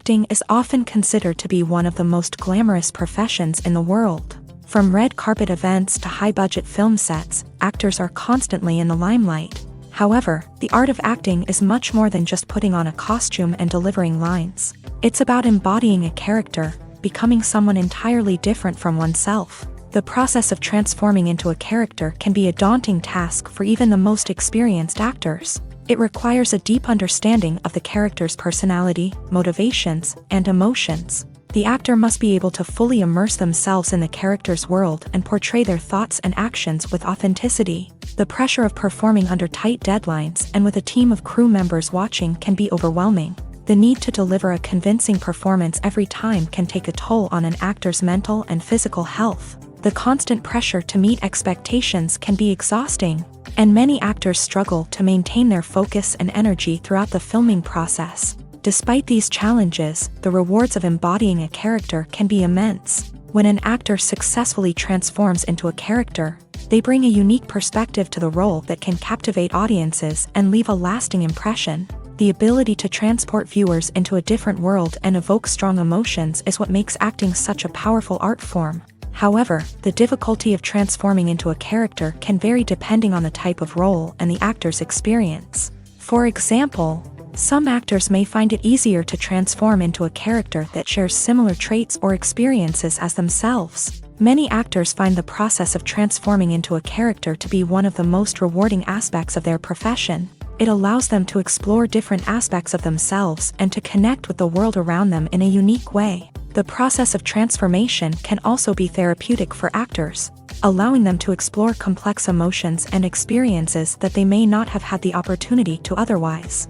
Acting is often considered to be one of the most glamorous professions in the world. From red carpet events to high-budget film sets, actors are constantly in the limelight. However, the art of acting is much more than just putting on a costume and delivering lines. It's about embodying a character, becoming someone entirely different from oneself. The process of transforming into a character can be a daunting task for even the most experienced actors. It requires a deep understanding of the character's personality, motivations, and emotions. The actor must be able to fully immerse themselves in the character's world and portray their thoughts and actions with authenticity. The pressure of performing under tight deadlines and with a team of crew members watching can be overwhelming. The need to deliver a convincing performance every time can take a toll on an actor's mental and physical health. The constant pressure to meet expectations can be exhausting, and many actors struggle to maintain their focus and energy throughout the filming process. Despite these challenges, the rewards of embodying a character can be immense. When an actor successfully transforms into a character, they bring a unique perspective to the role that can captivate audiences and leave a lasting impression. The ability to transport viewers into a different world and evoke strong emotions is what makes acting such a powerful art form. However, the difficulty of transforming into a character can vary depending on the type of role and the actor's experience. For example, some actors may find it easier to transform into a character that shares similar traits or experiences as themselves. Many actors find the process of transforming into a character to be one of the most rewarding aspects of their profession. It allows them to explore different aspects of themselves and to connect with the world around them in a unique way. The process of transformation can also be therapeutic for actors, allowing them to explore complex emotions and experiences that they may not have had the opportunity to otherwise.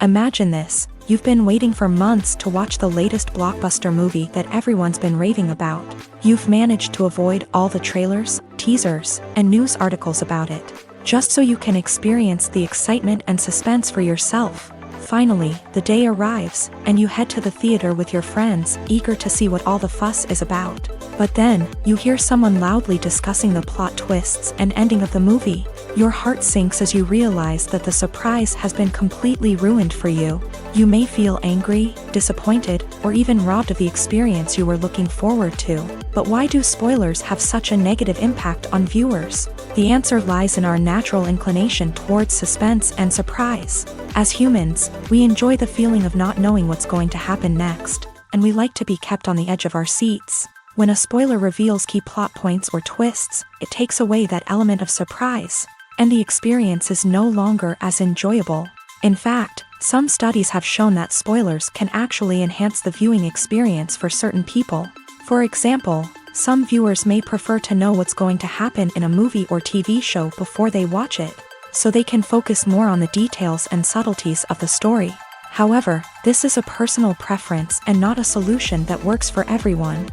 Imagine this: you've been waiting for months to watch the latest blockbuster movie that everyone's been raving about. You've managed to avoid all the trailers, teasers, and news articles about it, just so you can experience the excitement and suspense for yourself. Finally, the day arrives, and you head to the theater with your friends, eager to see what all the fuss is about. But then, you hear someone loudly discussing the plot twists and ending of the movie. Your heart sinks as you realize that the surprise has been completely ruined for you. You may feel angry, disappointed, or even robbed of the experience you were looking forward to. But why do spoilers have such a negative impact on viewers? The answer lies in our natural inclination towards suspense and surprise. As humans, we enjoy the feeling of not knowing what's going to happen next, and we like to be kept on the edge of our seats. When a spoiler reveals key plot points or twists, it takes away that element of surprise, and the experience is no longer as enjoyable. In fact, some studies have shown that spoilers can actually enhance the viewing experience for certain people. For example, some viewers may prefer to know what's going to happen in a movie or TV show before they watch it, so they can focus more on the details and subtleties of the story. However, this is a personal preference and not a solution that works for everyone.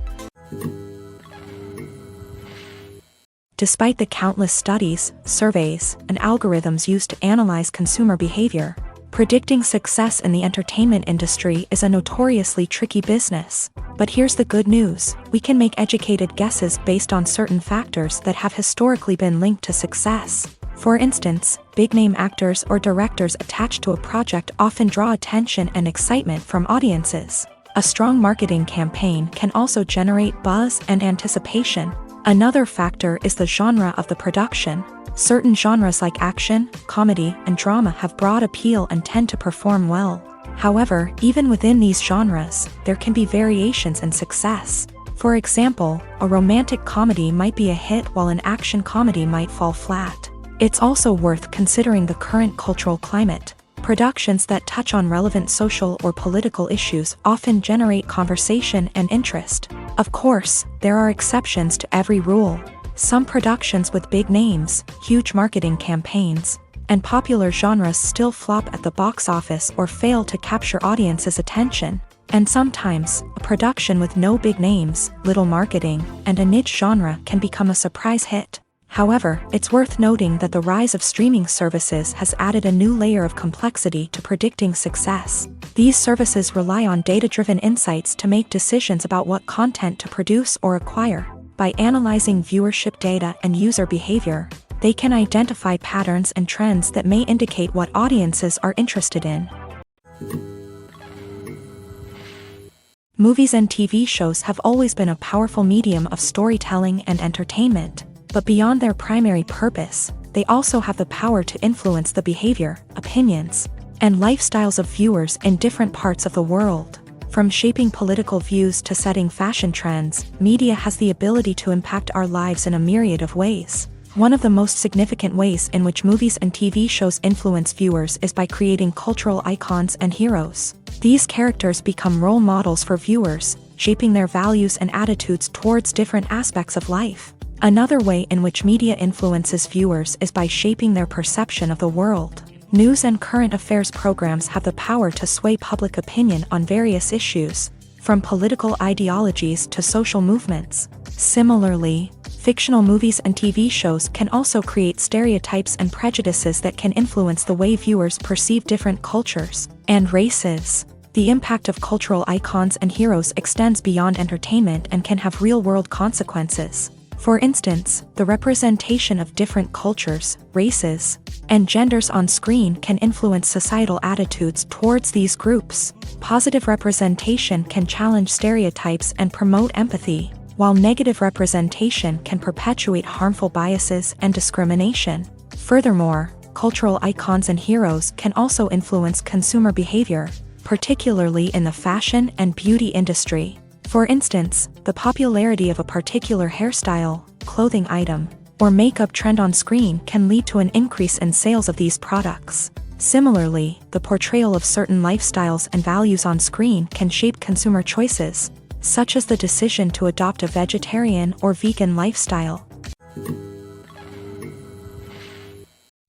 Despite the countless studies, surveys, and algorithms used to analyze consumer behavior, predicting success in the entertainment industry is a notoriously tricky business. But here's the good news: we can make educated guesses based on certain factors that have historically been linked to success. For instance, big-name actors or directors attached to a project often draw attention and excitement from audiences. A strong marketing campaign can also generate buzz and anticipation. Another factor is the genre of the production. Certain genres like action, comedy, and drama have broad appeal and tend to perform well. However, even within these genres, there can be variations in success. For example, a romantic comedy might be a hit while an action comedy might fall flat. It's also worth considering the current cultural climate. Productions that touch on relevant social or political issues often generate conversation and interest. Of course, there are exceptions to every rule. Some productions with big names, huge marketing campaigns, and popular genres still flop at the box office or fail to capture audiences' attention. And sometimes, a production with no big names, little marketing, and a niche genre can become a surprise hit. However, it's worth noting that the rise of streaming services has added a new layer of complexity to predicting success. These services rely on data-driven insights to make decisions about what content to produce or acquire. By analyzing viewership data and user behavior, They can identify patterns and trends that may indicate what audiences are interested in. Movies and TV shows have always been a powerful medium of storytelling and entertainment, but beyond their primary purpose, they also have the power to influence the behavior, opinions, and lifestyles of viewers in different parts of the world. From shaping political views to setting fashion trends, media has the ability to impact our lives in a myriad of ways. One of the most significant ways in which movies and TV shows influence viewers is by creating cultural icons and heroes. These characters become role models for viewers, shaping their values and attitudes towards different aspects of life. Another way in which media influences viewers is by shaping their perception of the world. News and current affairs programs have the power to sway public opinion on various issues, from political ideologies to social movements. Similarly, fictional movies and TV shows can also create stereotypes and prejudices that can influence the way viewers perceive different cultures and races. The impact of cultural icons and heroes extends beyond entertainment and can have real-world consequences. For instance, the representation of different cultures, races, and genders on screen can influence societal attitudes towards these groups. Positive representation can challenge stereotypes and promote empathy, while negative representation can perpetuate harmful biases and discrimination. Furthermore, cultural icons and heroes can also influence consumer behavior, particularly in the fashion and beauty industry. For instance, the popularity of a particular hairstyle, clothing item, or makeup trend on screen can lead to an increase in sales of these products. Similarly, the portrayal of certain lifestyles and values on screen can shape consumer choices, such as the decision to adopt a vegetarian or vegan lifestyle.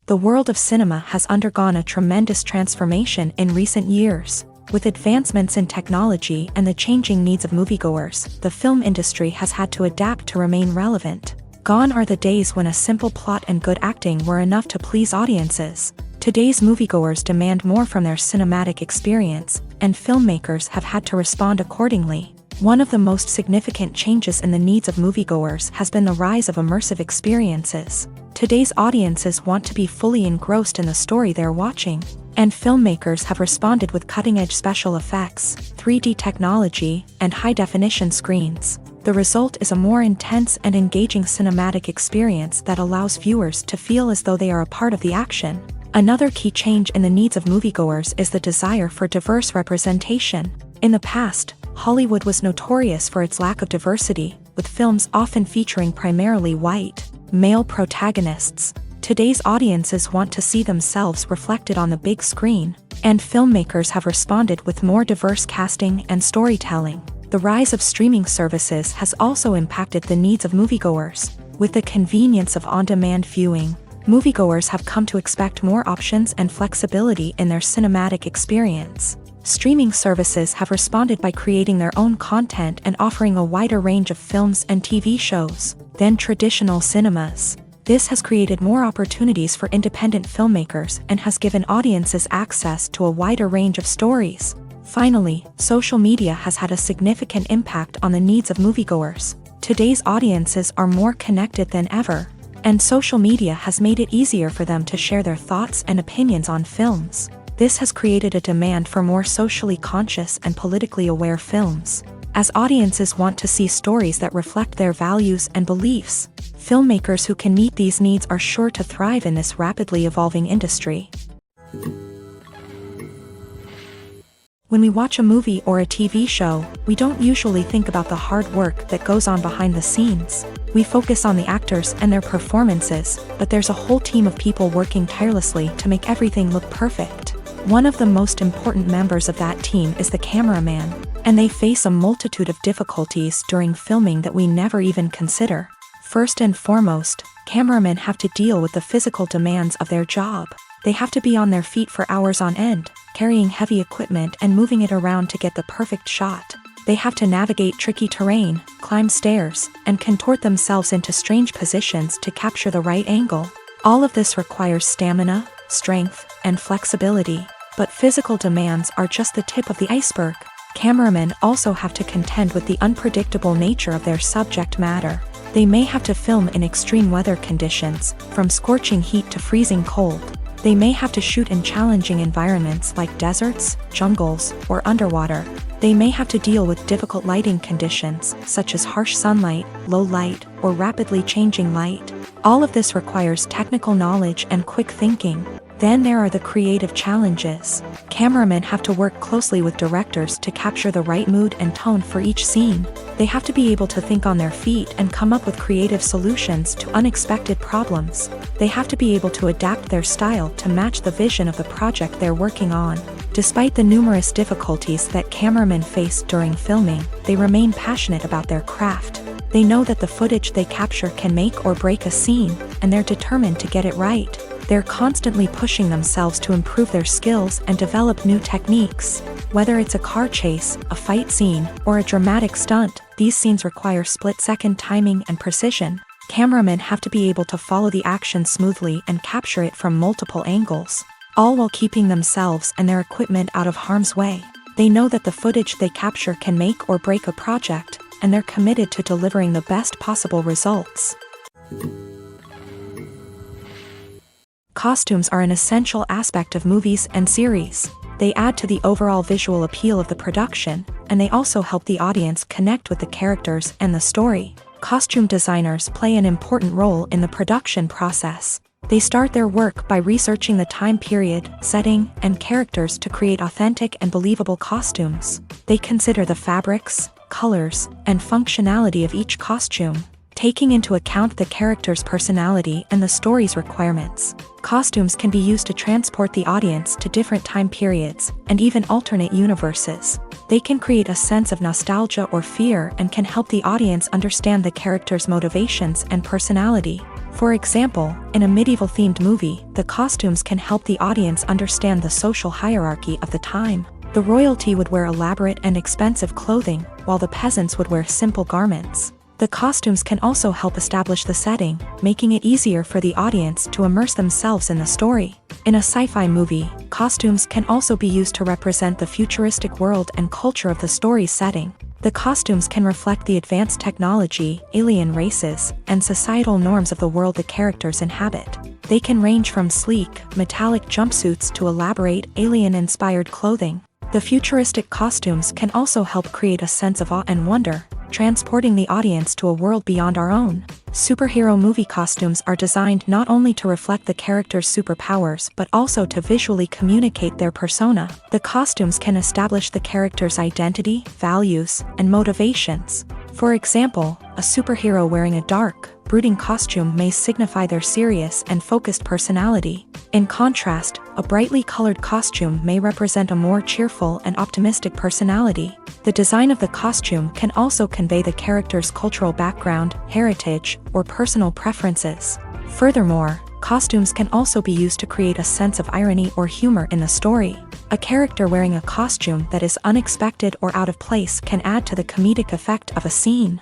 The world of cinema has undergone a tremendous transformation in recent years. With advancements in technology and the changing needs of moviegoers, the film industry has had to adapt to remain relevant. Gone are the days when a simple plot and good acting were enough to please audiences. Today's moviegoers demand more from their cinematic experience, and filmmakers have had to respond accordingly. One of the most significant changes in the needs of moviegoers has been the rise of immersive experiences. Today's audiences want to be fully engrossed in the story they're watching, and filmmakers have responded with cutting-edge special effects, 3D technology, and high-definition screens. The result is a more intense and engaging cinematic experience that allows viewers to feel as though they are a part of the action. Another key change in the needs of moviegoers is the desire for diverse representation. In the past, Hollywood was notorious for its lack of diversity, with films often featuring primarily white, male protagonists. Today's audiences want to see themselves reflected on the big screen, and filmmakers have responded with more diverse casting and storytelling. The rise of streaming services has also impacted the needs of moviegoers. With the convenience of on-demand viewing, moviegoers have come to expect more options and flexibility in their cinematic experience. Streaming services have responded by creating their own content and offering a wider range of films and TV shows than traditional cinemas. This has created more opportunities for independent filmmakers and has given audiences access to a wider range of stories. Finally, social media has had a significant impact on the needs of moviegoers. Today's audiences are more connected than ever, and social media has made it easier for them to share their thoughts and opinions on films. This has created a demand for more socially conscious and politically aware films. As audiences want to see stories that reflect their values and beliefs, filmmakers who can meet these needs are sure to thrive in this rapidly evolving industry. When we watch a movie or a TV show, we don't usually think about the hard work that goes on behind the scenes. We focus on the actors and their performances, but there's a whole team of people working tirelessly to make everything look perfect. One of the most important members of that team is the cameraman, and they face a multitude of difficulties during filming that we never even consider. First and foremost, cameramen have to deal with the physical demands of their job. They have to be on their feet for hours on end, carrying heavy equipment and moving it around to get the perfect shot. They have to navigate tricky terrain, climb stairs, and contort themselves into strange positions to capture the right angle. All of this requires stamina, strength, and flexibility. But physical demands are just the tip of the iceberg. Cameramen also have to contend with the unpredictable nature of their subject matter. They may have to film in extreme weather conditions, from scorching heat to freezing cold. They may have to shoot in challenging environments like deserts, jungles, or underwater. They may have to deal with difficult lighting conditions, such as harsh sunlight, low light, or rapidly changing light. All of this requires technical knowledge and quick thinking. Then there are the creative challenges. Cameramen have to work closely with directors to capture the right mood and tone for each scene. They have to be able to think on their feet and come up with creative solutions to unexpected problems. They have to be able to adapt their style to match the vision of the project they're working on. Despite the numerous difficulties that cameramen face during filming, they remain passionate about their craft. They know that the footage they capture can make or break a scene, and they're determined to get it right. They're constantly pushing themselves to improve their skills and develop new techniques. Whether it's a car chase, a fight scene, or a dramatic stunt, these scenes require split-second timing and precision. Cameramen have to be able to follow the action smoothly and capture it from multiple angles, all while keeping themselves and their equipment out of harm's way. They know that the footage they capture can make or break a project, and they're committed to delivering the best possible results. Costumes are an essential aspect of movies and series. They add to the overall visual appeal of the production, and they also help the audience connect with the characters and the story. Costume designers play an important role in the production process. They start their work by researching the time period, setting, and characters to create authentic and believable costumes. They consider the fabrics, colors, and functionality of each costume, taking into account the character's personality and the story's requirements. Costumes can be used to transport the audience to different time periods, and even alternate universes. They can create a sense of nostalgia or fear and can help the audience understand the character's motivations and personality. For example, in a medieval-themed movie, the costumes can help the audience understand the social hierarchy of the time. The royalty would wear elaborate and expensive clothing, while the peasants would wear simple garments. The costumes can also help establish the setting, making it easier for the audience to immerse themselves in the story. In a sci-fi movie, costumes can also be used to represent the futuristic world and culture of the story's setting. The costumes can reflect the advanced technology, alien races, and societal norms of the world the characters inhabit. They can range from sleek, metallic jumpsuits to elaborate, alien-inspired clothing. The futuristic costumes can also help create a sense of awe and wonder, transporting the audience to a world beyond our own. Superhero movie costumes are designed not only to reflect the character's superpowers but also to visually communicate their persona. The costumes can establish the character's identity, values, and motivations. For example, a superhero wearing a dark, brooding costume may signify their serious and focused personality. In contrast, a brightly colored costume may represent a more cheerful and optimistic personality. The design of the costume can also convey the character's cultural background, heritage, or personal preferences. Furthermore, costumes can also be used to create a sense of irony or humor in the story. A character wearing a costume that is unexpected or out of place can add to the comedic effect of a scene.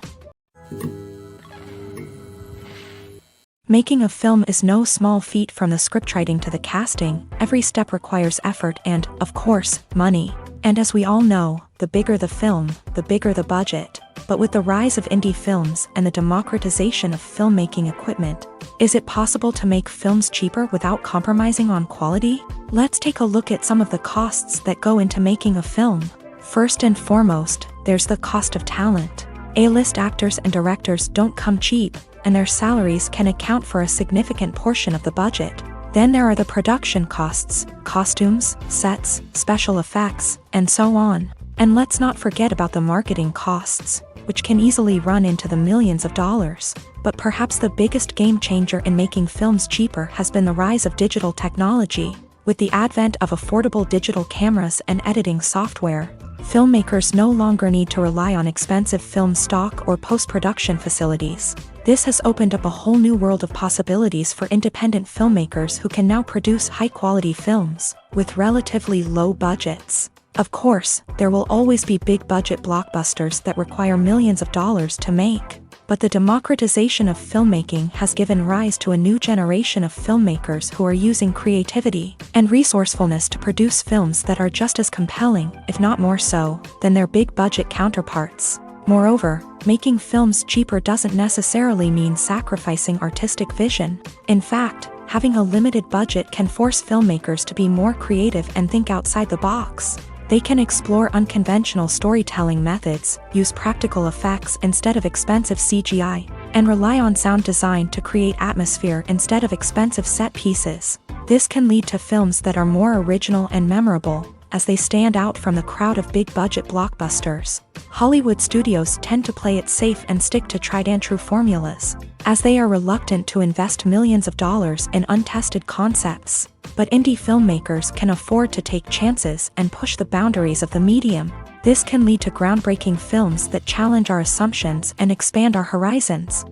Making a film is no small feat. From the scriptwriting to the casting, every step requires effort and, of course, money. And as we all know, the bigger the film, the bigger the budget. But with the rise of indie films and the democratization of filmmaking equipment, is it possible to make films cheaper without compromising on quality? Let's take a look at some of the costs that go into making a film. First and foremost, there's the cost of talent. A-list actors and directors don't come cheap, and their salaries can account for a significant portion of the budget. Then there are the production costs, costumes, sets, special effects, and so on. And let's not forget about the marketing costs, which can easily run into the millions of dollars. But perhaps the biggest game changer in making films cheaper has been the rise of digital technology. With the advent of affordable digital cameras and editing software, filmmakers no longer need to rely on expensive film stock or post-production facilities. This has opened up a whole new world of possibilities for independent filmmakers who can now produce high-quality films with relatively low budgets. Of course, there will always be big-budget blockbusters that require millions of dollars to make. But the democratization of filmmaking has given rise to a new generation of filmmakers who are using creativity and resourcefulness to produce films that are just as compelling, if not more so, than their big-budget counterparts. Moreover, Making films cheaper doesn't necessarily mean sacrificing artistic vision. In fact, having a limited budget can force filmmakers to be more creative and think outside the box. They can explore unconventional storytelling methods, use practical effects instead of expensive CGI, and rely on sound design to create atmosphere instead of expensive set pieces. This can lead to films that are more original and memorable, as they stand out from the crowd of big-budget blockbusters. Hollywood studios tend to play it safe and stick to tried-and-true formulas, as they are reluctant to invest millions of dollars in untested concepts. But indie filmmakers can afford to take chances and push the boundaries of the medium. This can lead to groundbreaking films that challenge our assumptions and expand our horizons.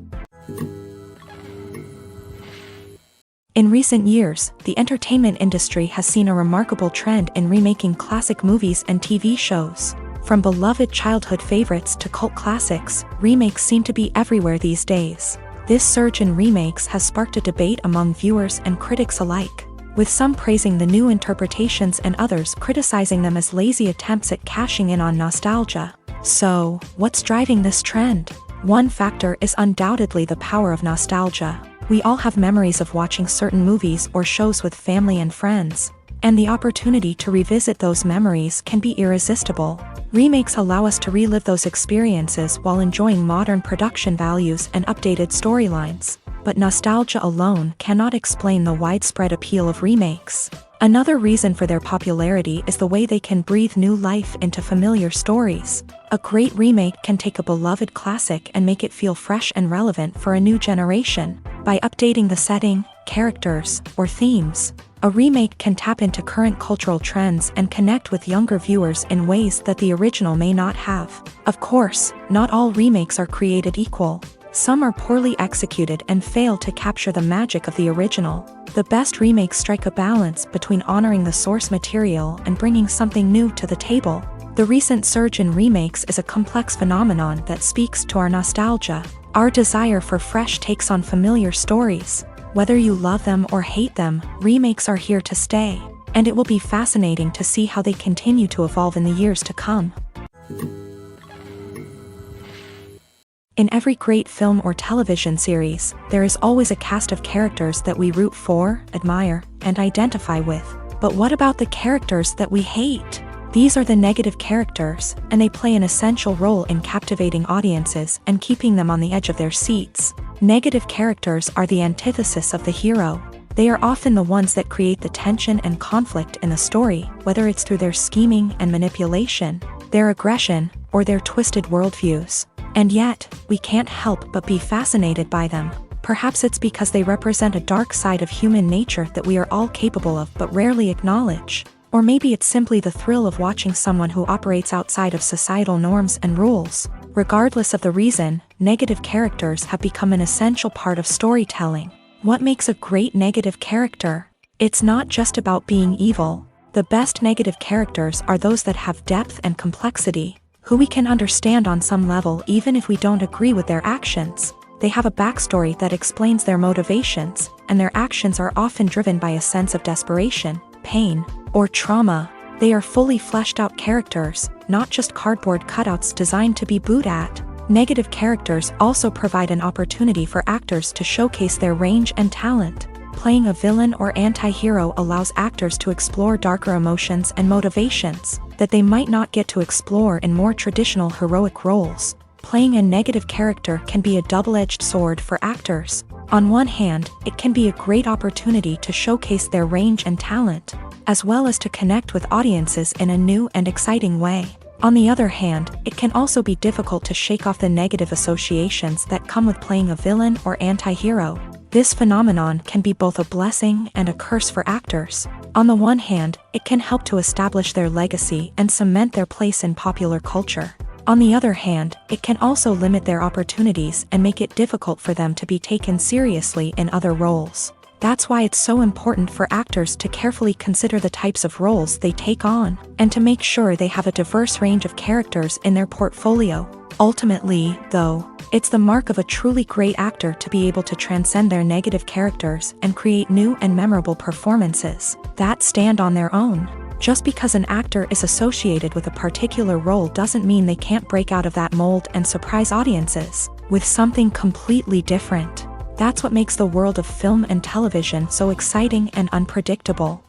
In recent years, the entertainment industry has seen a remarkable trend in remaking classic movies and TV shows. From beloved childhood favorites to cult classics, remakes seem to be everywhere these days. This surge in remakes has sparked a debate among viewers and critics alike, with some praising the new interpretations and others criticizing them as lazy attempts at cashing in on nostalgia. So, what's driving this trend? One factor is undoubtedly the power of nostalgia. We all have memories of watching certain movies or shows with family and friends, and the opportunity to revisit those memories can be irresistible. Remakes allow us to relive those experiences while enjoying modern production values and updated storylines. But nostalgia alone cannot explain the widespread appeal of remakes. Another reason for their popularity is the way they can breathe new life into familiar stories. A great remake can take a beloved classic and make it feel fresh and relevant for a new generation. By updating the setting, characters, or themes, a remake can tap into current cultural trends and connect with younger viewers in ways that the original may not have. Of course, not all remakes are created equal. Some are poorly executed and fail to capture the magic of the original. The best remakes strike a balance between honoring the source material and bringing something new to the table. The recent surge in remakes is a complex phenomenon that speaks to our nostalgia, our desire for fresh takes on familiar stories. Whether you love them or hate them, remakes are here to stay, and it will be fascinating to see how they continue to evolve in the years to come. In every great film or television series, there is always a cast of characters that we root for, admire, and identify with. But what about the characters that we hate? These are the negative characters, and they play an essential role in captivating audiences and keeping them on the edge of their seats. Negative characters are the antithesis of the hero. They are often the ones that create the tension and conflict in the story, whether it's through their scheming and manipulation, their aggression, or their twisted worldviews. And yet, we can't help but be fascinated by them. Perhaps it's because they represent a dark side of human nature that we are all capable of but rarely acknowledge. Or maybe it's simply the thrill of watching someone who operates outside of societal norms and rules. Regardless of the reason, negative characters have become an essential part of storytelling. What makes a great negative character? It's not just about being evil. The best negative characters are those that have depth and complexity, who we can understand on some level even if we don't agree with their actions. They have a backstory that explains their motivations, and their actions are often driven by a sense of desperation, pain, or trauma. They are fully fleshed out characters, not just cardboard cutouts designed to be booed at. Negative characters also provide an opportunity for actors to showcase their range and talent. Playing a villain or anti-hero allows actors to explore darker emotions and motivations that they might not get to explore in more traditional heroic roles. Playing a negative character can be a double-edged sword for actors. On one hand, it can be a great opportunity to showcase their range and talent, as well as to connect with audiences in a new and exciting way. On the other hand, it can also be difficult to shake off the negative associations that come with playing a villain or anti-hero. This phenomenon can be both a blessing and a curse for actors. On the one hand, it can help to establish their legacy and cement their place in popular culture. On the other hand, it can also limit their opportunities and make it difficult for them to be taken seriously in other roles. That's why it's so important for actors to carefully consider the types of roles they take on, and to make sure they have a diverse range of characters in their portfolio. Ultimately, though, it's the mark of a truly great actor to be able to transcend their negative characters and create new and memorable performances that stand on their own. Just because an actor is associated with a particular role doesn't mean they can't break out of that mold and surprise audiences with something completely different. That's what makes the world of film and television so exciting and unpredictable.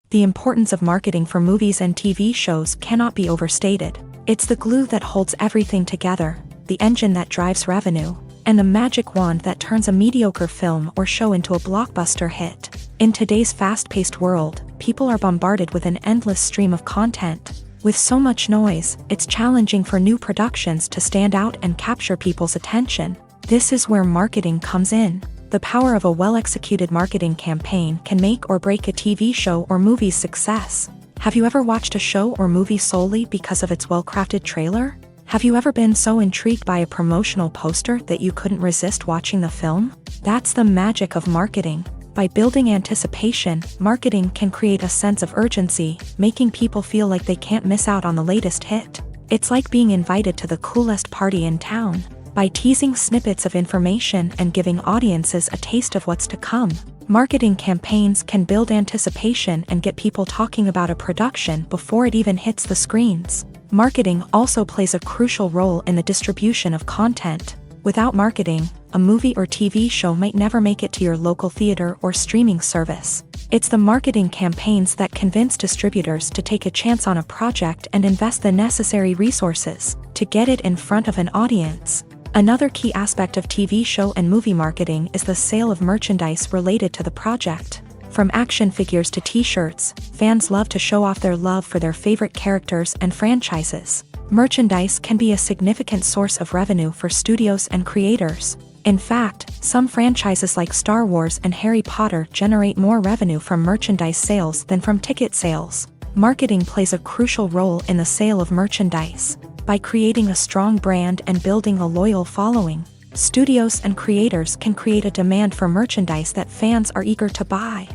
The importance of marketing for movies and TV shows cannot be overstated. It's the glue that holds everything together, the engine that drives revenue, and the magic wand that turns a mediocre film or show into a blockbuster hit. In today's fast-paced world, people are bombarded with an endless stream of content. With so much noise, it's challenging for new productions to stand out and capture people's attention. This is where marketing comes in. The power of a well-executed marketing campaign can make or break a TV show or movie's success. Have you ever watched a show or movie solely because of its well-crafted trailer? Have you ever been so intrigued by a promotional poster that you couldn't resist watching the film? That's the magic of marketing. By building anticipation, marketing can create a sense of urgency, making people feel like they can't miss out on the latest hit. It's like being invited to the coolest party in town. By teasing snippets of information and giving audiences a taste of what's to come, marketing campaigns can build anticipation and get people talking about a production before it even hits the screens. Marketing also plays a crucial role in the distribution of content. Without marketing, a movie or TV show might never make it to your local theater or streaming service. It's the marketing campaigns that convince distributors to take a chance on a project and invest the necessary resources to get it in front of an audience. Another key aspect of TV show and movie marketing is the sale of merchandise related to the project. From action figures to t-shirts, fans love to show off their love for their favorite characters and franchises. Merchandise can be a significant source of revenue for studios and creators. In fact, some franchises like Star Wars and Harry Potter generate more revenue from merchandise sales than from ticket sales. Marketing plays a crucial role in the sale of merchandise. By creating a strong brand and building a loyal following, studios and creators can create a demand for merchandise that fans are eager to buy.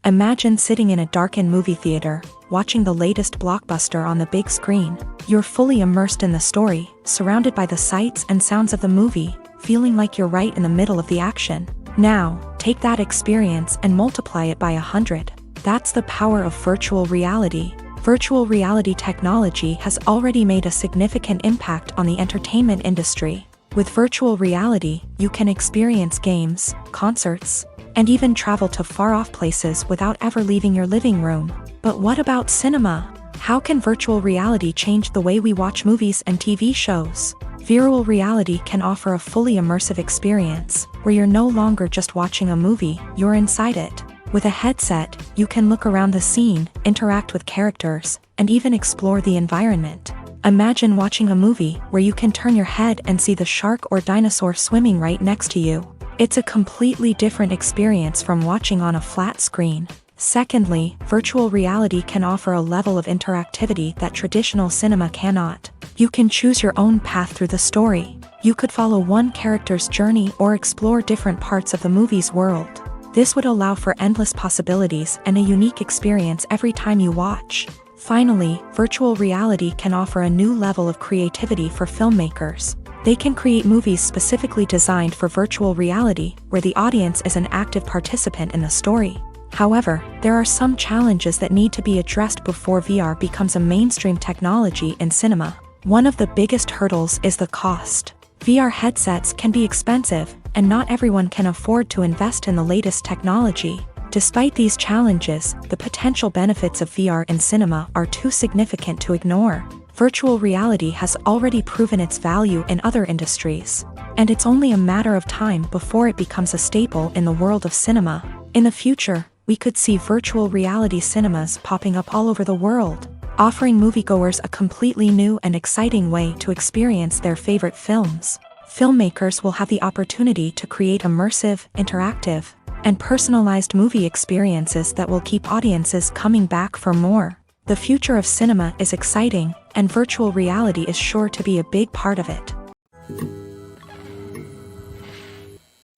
Imagine sitting in a darkened movie theater, watching the latest blockbuster on the big screen. You're fully immersed in the story, surrounded by the sights and sounds of the movie, feeling like you're right in the middle of the action. Now, take that experience and multiply it by 100. That's the power of virtual reality. Virtual reality technology has already made a significant impact on the entertainment industry. With virtual reality, you can experience games, concerts, and even travel to far-off places without ever leaving your living room. But what about cinema? How can virtual reality change the way we watch movies and TV shows? Virtual reality can offer a fully immersive experience, where you're no longer just watching a movie, you're inside it. With a headset, you can look around the scene, interact with characters, and even explore the environment. Imagine watching a movie where you can turn your head and see the shark or dinosaur swimming right next to you. It's a completely different experience from watching on a flat screen. Secondly, virtual reality can offer a level of interactivity that traditional cinema cannot. You can choose your own path through the story. You could follow one character's journey or explore different parts of the movie's world. This would allow for endless possibilities and a unique experience every time you watch. Finally, virtual reality can offer a new level of creativity for filmmakers. They can create movies specifically designed for virtual reality, where the audience is an active participant in the story. However, there are some challenges that need to be addressed before VR becomes a mainstream technology in cinema. One of the biggest hurdles is the cost. VR headsets can be expensive, and not everyone can afford to invest in the latest technology. Despite these challenges, the potential benefits of VR in cinema are too significant to ignore. Virtual reality has already proven its value in other industries, and it's only a matter of time before it becomes a staple in the world of cinema. In the future, we could see virtual reality cinemas popping up all over the world, offering moviegoers a completely new and exciting way to experience their favorite films. Filmmakers will have the opportunity to create immersive, interactive, and personalized movie experiences that will keep audiences coming back for more. The future of cinema is exciting, and virtual reality is sure to be a big part of it.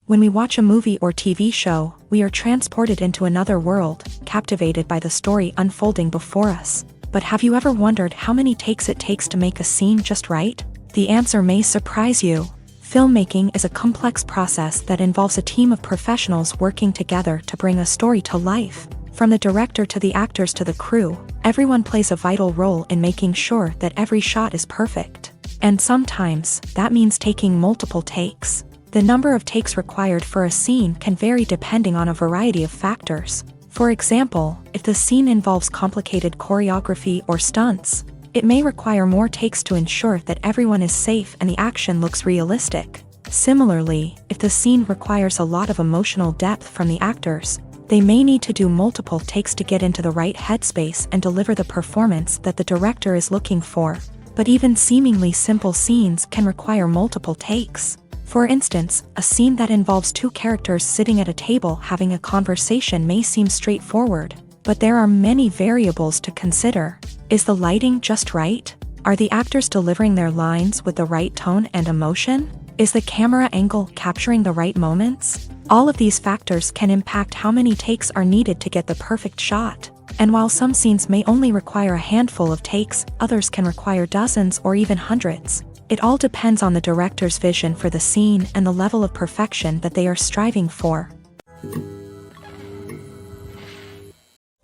When we watch a movie or TV show, we are transported into another world, captivated by the story unfolding before us. But have you ever wondered how many takes it takes to make a scene just right? The answer may surprise you. Filmmaking is a complex process that involves a team of professionals working together to bring a story to life. From the director to the actors to the crew, everyone plays a vital role in making sure that every shot is perfect. And sometimes, that means taking multiple takes. The number of takes required for a scene can vary depending on a variety of factors. For example, if the scene involves complicated choreography or stunts, it may require more takes to ensure that everyone is safe and the action looks realistic. Similarly, if the scene requires a lot of emotional depth from the actors, they may need to do multiple takes to get into the right headspace and deliver the performance that the director is looking for. But even seemingly simple scenes can require multiple takes. For instance, a scene that involves two characters sitting at a table having a conversation may seem straightforward, but there are many variables to consider. Is the lighting just right? Are the actors delivering their lines with the right tone and emotion? Is the camera angle capturing the right moments? All of these factors can impact how many takes are needed to get the perfect shot. And while some scenes may only require a handful of takes, others can require dozens or even hundreds. It all depends on the director's vision for the scene and the level of perfection that they are striving for.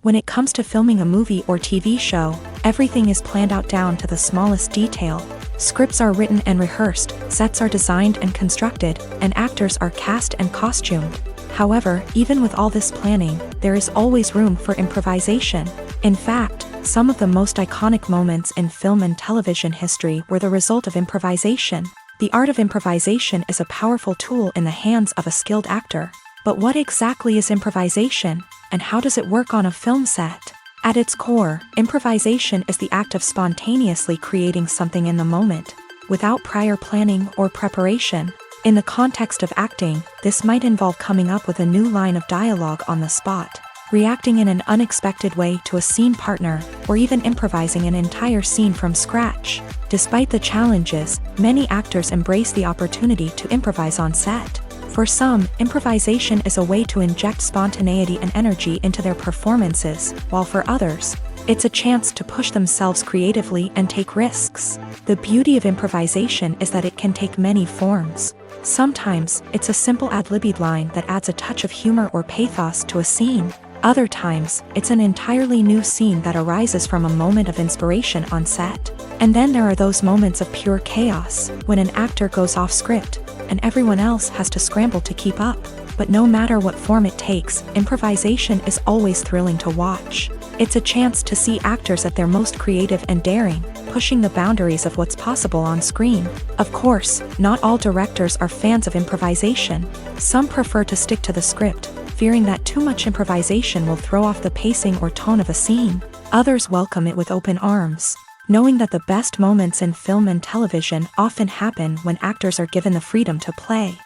When it comes to filming a movie or TV show, everything is planned out down to the smallest detail. Scripts are written and rehearsed, sets are designed and constructed, and actors are cast and costumed. However, even with all this planning, there is always room for improvisation. In fact, some of the most iconic moments in film and television history were the result of improvisation. The art of improvisation is a powerful tool in the hands of a skilled actor. But what exactly is improvisation, and how does it work on a film set? At its core, improvisation is the act of spontaneously creating something in the moment, without prior planning or preparation. In the context of acting, this might involve coming up with a new line of dialogue on the spot, reacting in an unexpected way to a scene partner, or even improvising an entire scene from scratch. Despite the challenges, many actors embrace the opportunity to improvise on set. For some, improvisation is a way to inject spontaneity and energy into their performances, while for others, it's a chance to push themselves creatively and take risks. The beauty of improvisation is that it can take many forms. Sometimes, it's a simple ad-libbed line that adds a touch of humor or pathos to a scene. Other times, it's an entirely new scene that arises from a moment of inspiration on set. And then there are those moments of pure chaos, when an actor goes off script, and everyone else has to scramble to keep up. But no matter what form it takes, improvisation is always thrilling to watch. It's a chance to see actors at their most creative and daring, pushing the boundaries of what's possible on screen. Of course, not all directors are fans of improvisation. Some prefer to stick to the script, fearing that too much improvisation will throw off the pacing or tone of a scene. Others welcome it with open arms, knowing that the best moments in film and television often happen when actors are given the freedom to play.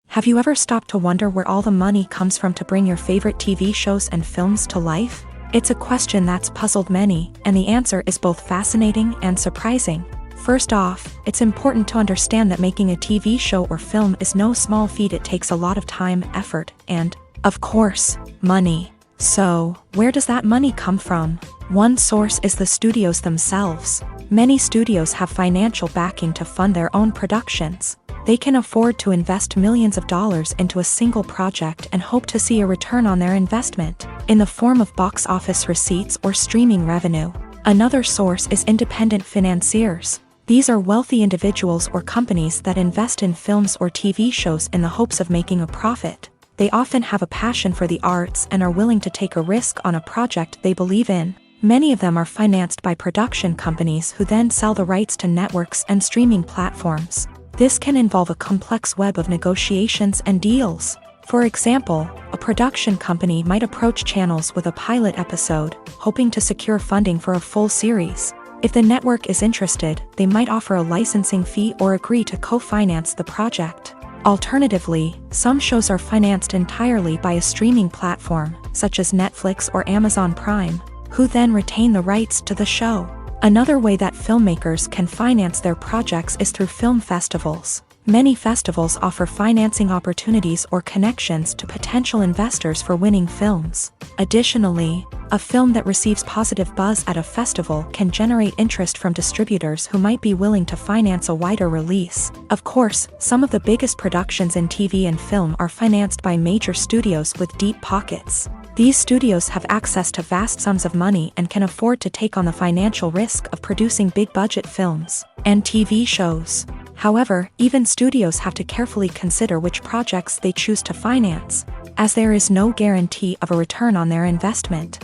Have you ever stopped to wonder where all the money comes from to bring your favorite TV shows and films to life? It's a question that's puzzled many, and the answer is both fascinating and surprising. First off, it's important to understand that making a TV show or film is no small feat. It takes a lot of time, effort, and, of course, money. So, where does that money come from? One source is the studios themselves. Many studios have financial backing to fund their own productions. They can afford to invest millions of dollars into a single project and hope to see a return on their investment, in the form of box office receipts or streaming revenue. Another source is independent financiers. These are wealthy individuals or companies that invest in films or TV shows in the hopes of making a profit. They often have a passion for the arts and are willing to take a risk on a project they believe in. Many of them are financed by production companies who then sell the rights to networks and streaming platforms. This can involve a complex web of negotiations and deals. For example, a production company might approach channels with a pilot episode, hoping to secure funding for a full series. If the network is interested, they might offer a licensing fee or agree to co-finance the project. Alternatively, some shows are financed entirely by a streaming platform, such as Netflix or Amazon Prime, who then retain the rights to the show. Another way that filmmakers can finance their projects is through film festivals. Many festivals offer financing opportunities or connections to potential investors for winning films. Additionally, a film that receives positive buzz at a festival can generate interest from distributors who might be willing to finance a wider release. Of course, some of the biggest productions in TV and film are financed by major studios with deep pockets. These studios have access to vast sums of money and can afford to take on the financial risk of producing big-budget films and TV shows. However, even studios have to carefully consider which projects they choose to finance, as there is no guarantee of a return on their investment.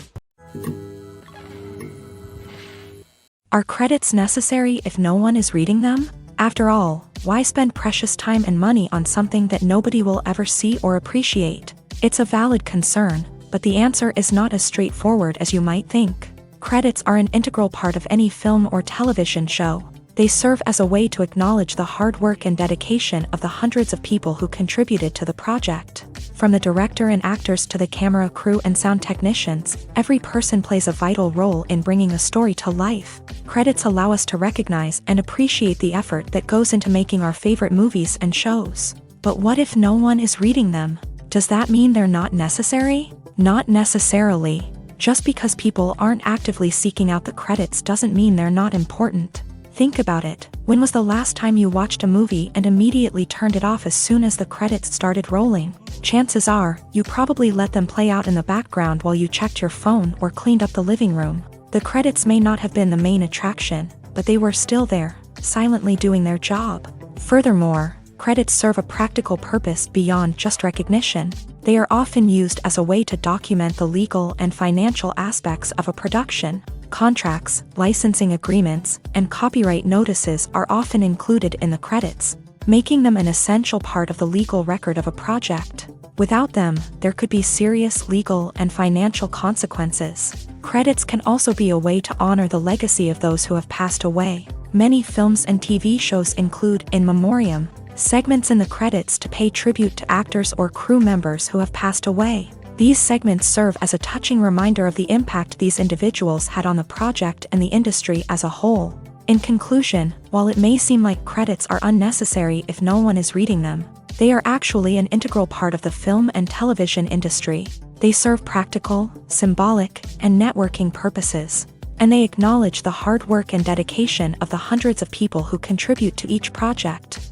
Are credits necessary if no one is reading them? After all, why spend precious time and money on something that nobody will ever see or appreciate? It's a valid concern, but the answer is not as straightforward as you might think. Credits are an integral part of any film or television show. They serve as a way to acknowledge the hard work and dedication of the hundreds of people who contributed to the project. From the director and actors to the camera crew and sound technicians, every person plays a vital role in bringing a story to life. Credits allow us to recognize and appreciate the effort that goes into making our favorite movies and shows. But what if no one is reading them? Does that mean they're not necessary? Not necessarily. Just because people aren't actively seeking out the credits doesn't mean they're not important. Think about it. When was the last time you watched a movie and immediately turned it off as soon as the credits started rolling? Chances are, you probably let them play out in the background while you checked your phone or cleaned up the living room. The credits may not have been the main attraction, but they were still there, silently doing their job. Furthermore, credits serve a practical purpose beyond just recognition. They are often used as a way to document the legal and financial aspects of a production. Contracts, licensing agreements, and copyright notices are often included in the credits, making them an essential part of the legal record of a project. Without them, there could be serious legal and financial consequences. Credits can also be a way to honor the legacy of those who have passed away. Many films and TV shows include in memoriam segments in the credits to pay tribute to actors or crew members who have passed away. These segments serve as a touching reminder of the impact these individuals had on the project and the industry as a whole. In conclusion, while it may seem like credits are unnecessary if no one is reading them, they are actually an integral part of the film and television industry. They serve practical, symbolic, and networking purposes, and they acknowledge the hard work and dedication of the hundreds of people who contribute to each project.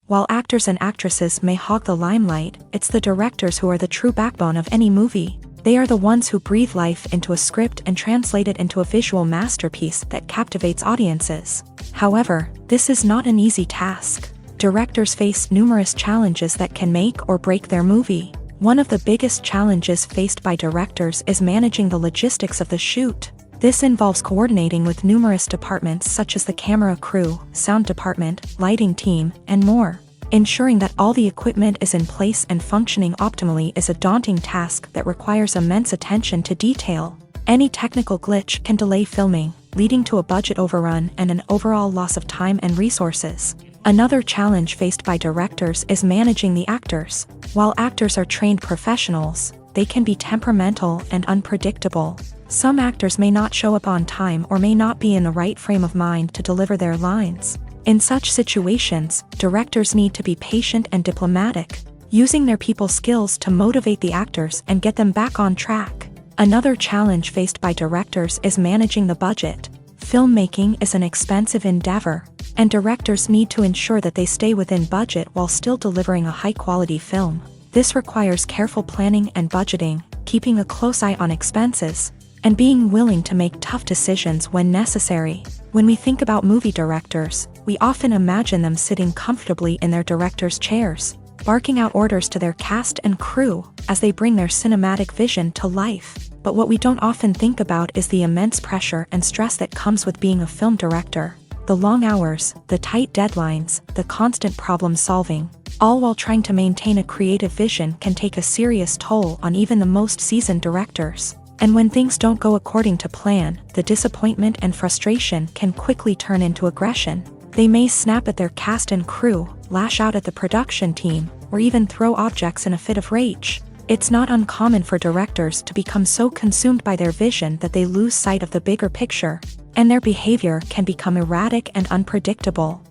While actors and actresses may hog the limelight, it's the directors who are the true backbone of any movie. They are the ones who breathe life into a script and translate it into a visual masterpiece that captivates audiences. However, this is not an easy task. Directors face numerous challenges that can make or break their movie. One of the biggest challenges faced by directors is managing the logistics of the shoot. This involves coordinating with numerous departments such as the camera crew, sound department, lighting team, and more. Ensuring that all the equipment is in place and functioning optimally is a daunting task that requires immense attention to detail. Any technical glitch can delay filming, leading to a budget overrun and an overall loss of time and resources. Another challenge faced by directors is managing the actors. While actors are trained professionals, they can be temperamental and unpredictable. Some actors may not show up on time or may not be in the right frame of mind to deliver their lines. In such situations, directors need to be patient and diplomatic, using their people skills to motivate the actors and get them back on track. Another challenge faced by directors is managing the budget. Filmmaking is an expensive endeavor, and directors need to ensure that they stay within budget while still delivering a high-quality film. This requires careful planning and budgeting, keeping a close eye on expenses, and being willing to make tough decisions when necessary. When we think about movie directors, we often imagine them sitting comfortably in their director's chairs, barking out orders to their cast and crew as they bring their cinematic vision to life. But what we don't often think about is the immense pressure and stress that comes with being a film director. The long hours, the tight deadlines, the constant problem solving, all while trying to maintain a creative vision can take a serious toll on even the most seasoned directors. And when things don't go according to plan, the disappointment and frustration can quickly turn into aggression. They may snap at their cast and crew, lash out at the production team, or even throw objects in a fit of rage. It's not uncommon for directors to become so consumed by their vision that they lose sight of the bigger picture. and their behavior can become erratic and unpredictable.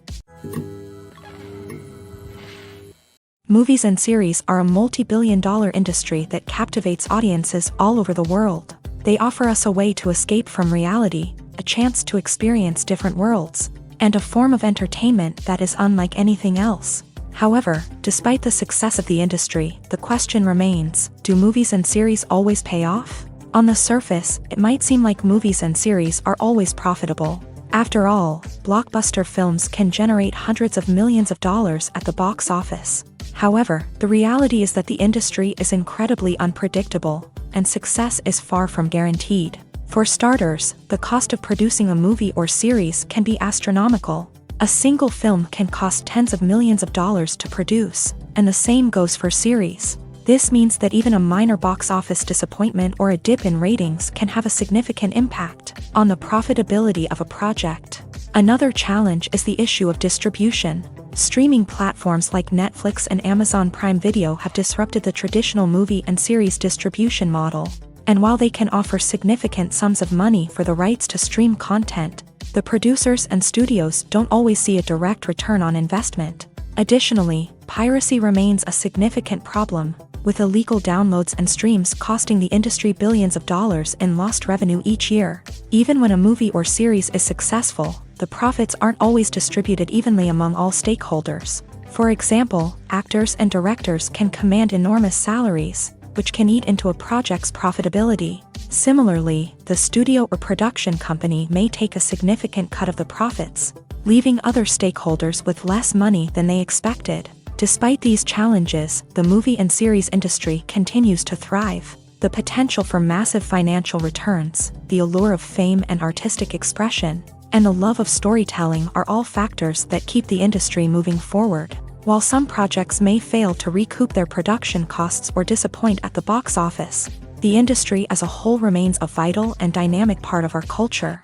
Movies and series are a multi-billion-dollar industry that captivates audiences all over the world. They offer us a way to escape from reality, a chance to experience different worlds, and a form of entertainment that is unlike anything else. However, despite the success of the industry, the question remains, do movies and series always pay off? On the surface, it might seem like movies and series are always profitable. After all, blockbuster films can generate hundreds of millions of dollars at the box office. However, the reality is that the industry is incredibly unpredictable, and success is far from guaranteed. For starters, the cost of producing a movie or series can be astronomical. A single film can cost tens of millions of dollars to produce, and the same goes for series. This means that even a minor box office disappointment or a dip in ratings can have a significant impact on the profitability of a project. Another challenge is the issue of distribution. Streaming platforms like Netflix and Amazon Prime Video have disrupted the traditional movie and series distribution model. And while they can offer significant sums of money for the rights to stream content, the producers and studios don't always see a direct return on investment. Additionally, piracy remains a significant problem, with illegal downloads and streams costing the industry billions of dollars in lost revenue each year. Even when a movie or series is successful, the profits aren't always distributed evenly among all stakeholders. For example, actors and directors can command enormous salaries, which can eat into a project's profitability. Similarly, the studio or production company may take a significant cut of the profits, leaving other stakeholders with less money than they expected. Despite these challenges, the movie and series industry continues to thrive. The potential for massive financial returns, the allure of fame and artistic expression, and the love of storytelling are all factors that keep the industry moving forward. While some projects may fail to recoup their production costs or disappoint at the box office, the industry as a whole remains a vital and dynamic part of our culture.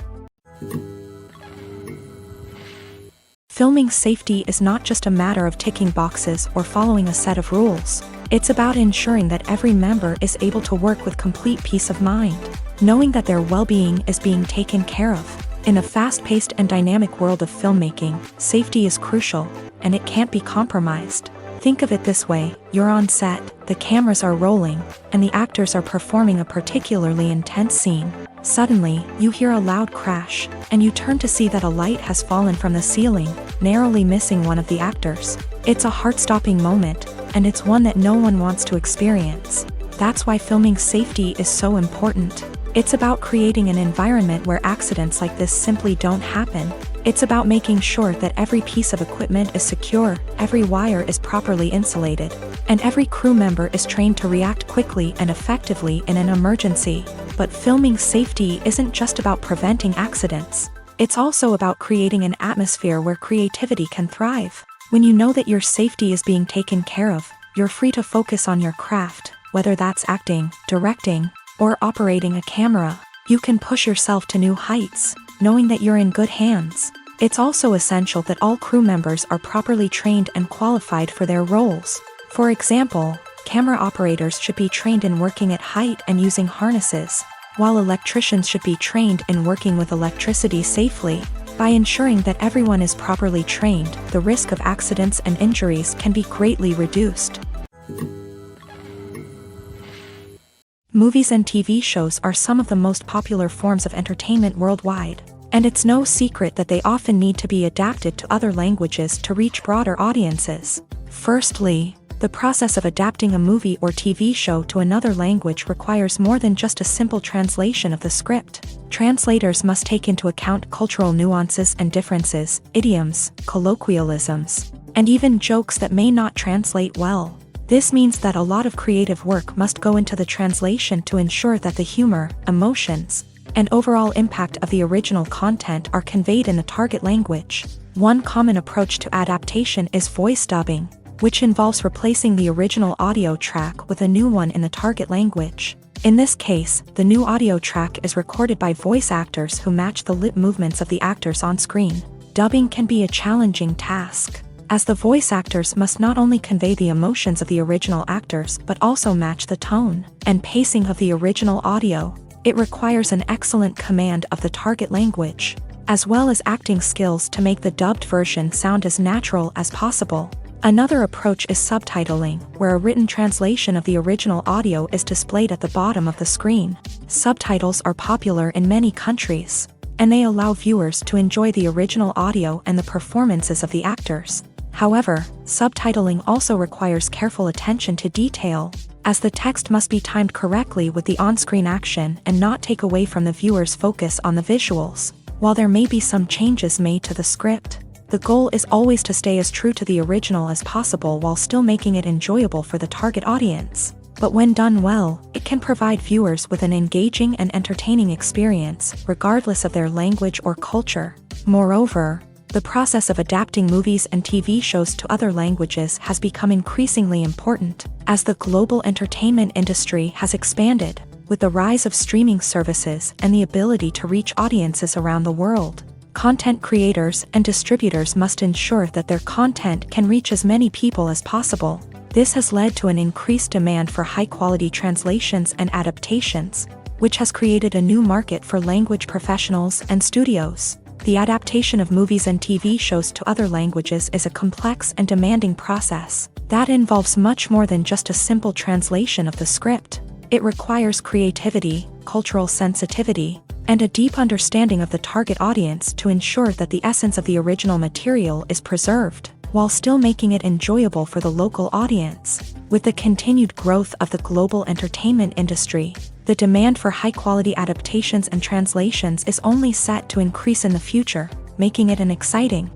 Filming safety is not just a matter of ticking boxes or following a set of rules. It's about ensuring that every member is able to work with complete peace of mind, knowing that their well-being is being taken care of. In a fast-paced and dynamic world of filmmaking, safety is crucial, and it can't be compromised. Think of it this way: you're on set, the cameras are rolling, and the actors are performing a particularly intense scene. Suddenly, you hear a loud crash, and you turn to see that a light has fallen from the ceiling, narrowly missing one of the actors. It's a heart-stopping moment, and it's one that no one wants to experience. That's why filming safety is so important. It's about creating an environment where accidents like this simply don't happen. It's about making sure that every piece of equipment is secure, every wire is properly insulated, and every crew member is trained to react quickly and effectively in an emergency. But filming safety isn't just about preventing accidents. It's also about creating an atmosphere where creativity can thrive. When you know that your safety is being taken care of, you're free to focus on your craft, whether that's acting, directing, or operating a camera. You can push yourself to new heights, knowing that you're in good hands. It's also essential that all crew members are properly trained and qualified for their roles. For example, camera operators should be trained in working at height and using harnesses, while electricians should be trained in working with electricity safely. By ensuring that everyone is properly trained, the risk of accidents and injuries can be greatly reduced. Movies and TV shows are some of the most popular forms of entertainment worldwide, and it's no secret that they often need to be adapted to other languages to reach broader audiences. Firstly, the process of adapting a movie or TV show to another language requires more than just a simple translation of the script. Translators must take into account cultural nuances and differences, idioms, colloquialisms, and even jokes that may not translate well. This means that a lot of creative work must go into the translation to ensure that the humor, emotions, and overall impact of the original content are conveyed in the target language. One common approach to adaptation is voice dubbing, which involves replacing the original audio track with a new one in the target language. In this case, the new audio track is recorded by voice actors who match the lip movements of the actors on screen. Dubbing can be a challenging task, as the voice actors must not only convey the emotions of the original actors but also match the tone and pacing of the original audio. It requires an excellent command of the target language, as well as acting skills to make the dubbed version sound as natural as possible. Another approach is subtitling, where a written translation of the original audio is displayed at the bottom of the screen. Subtitles are popular in many countries, and they allow viewers to enjoy the original audio and the performances of the actors. However, subtitling also requires careful attention to detail, as the text must be timed correctly with the on-screen action and not take away from the viewer's focus on the visuals. While there may be some changes made to the script, the goal is always to stay as true to the original as possible while still making it enjoyable for the target audience. But when done well, it can provide viewers with an engaging and entertaining experience, regardless of their language or culture. Moreover, the process of adapting movies and TV shows to other languages has become increasingly important, as the global entertainment industry has expanded, with the rise of streaming services and the ability to reach audiences around the world. Content creators and distributors must ensure that their content can reach as many people as possible. This has led to an increased demand for high-quality translations and adaptations, which has created a new market for language professionals and studios. The adaptation of movies and TV shows to other languages is a complex and demanding process that involves much more than just a simple translation of the script. It requires creativity, cultural sensitivity, and a deep understanding of the target audience to ensure that the essence of the original material is preserved, while still making it enjoyable for the local audience. With the continued growth of the global entertainment industry, the demand for high-quality adaptations and translations is only set to increase in the future, making it an exciting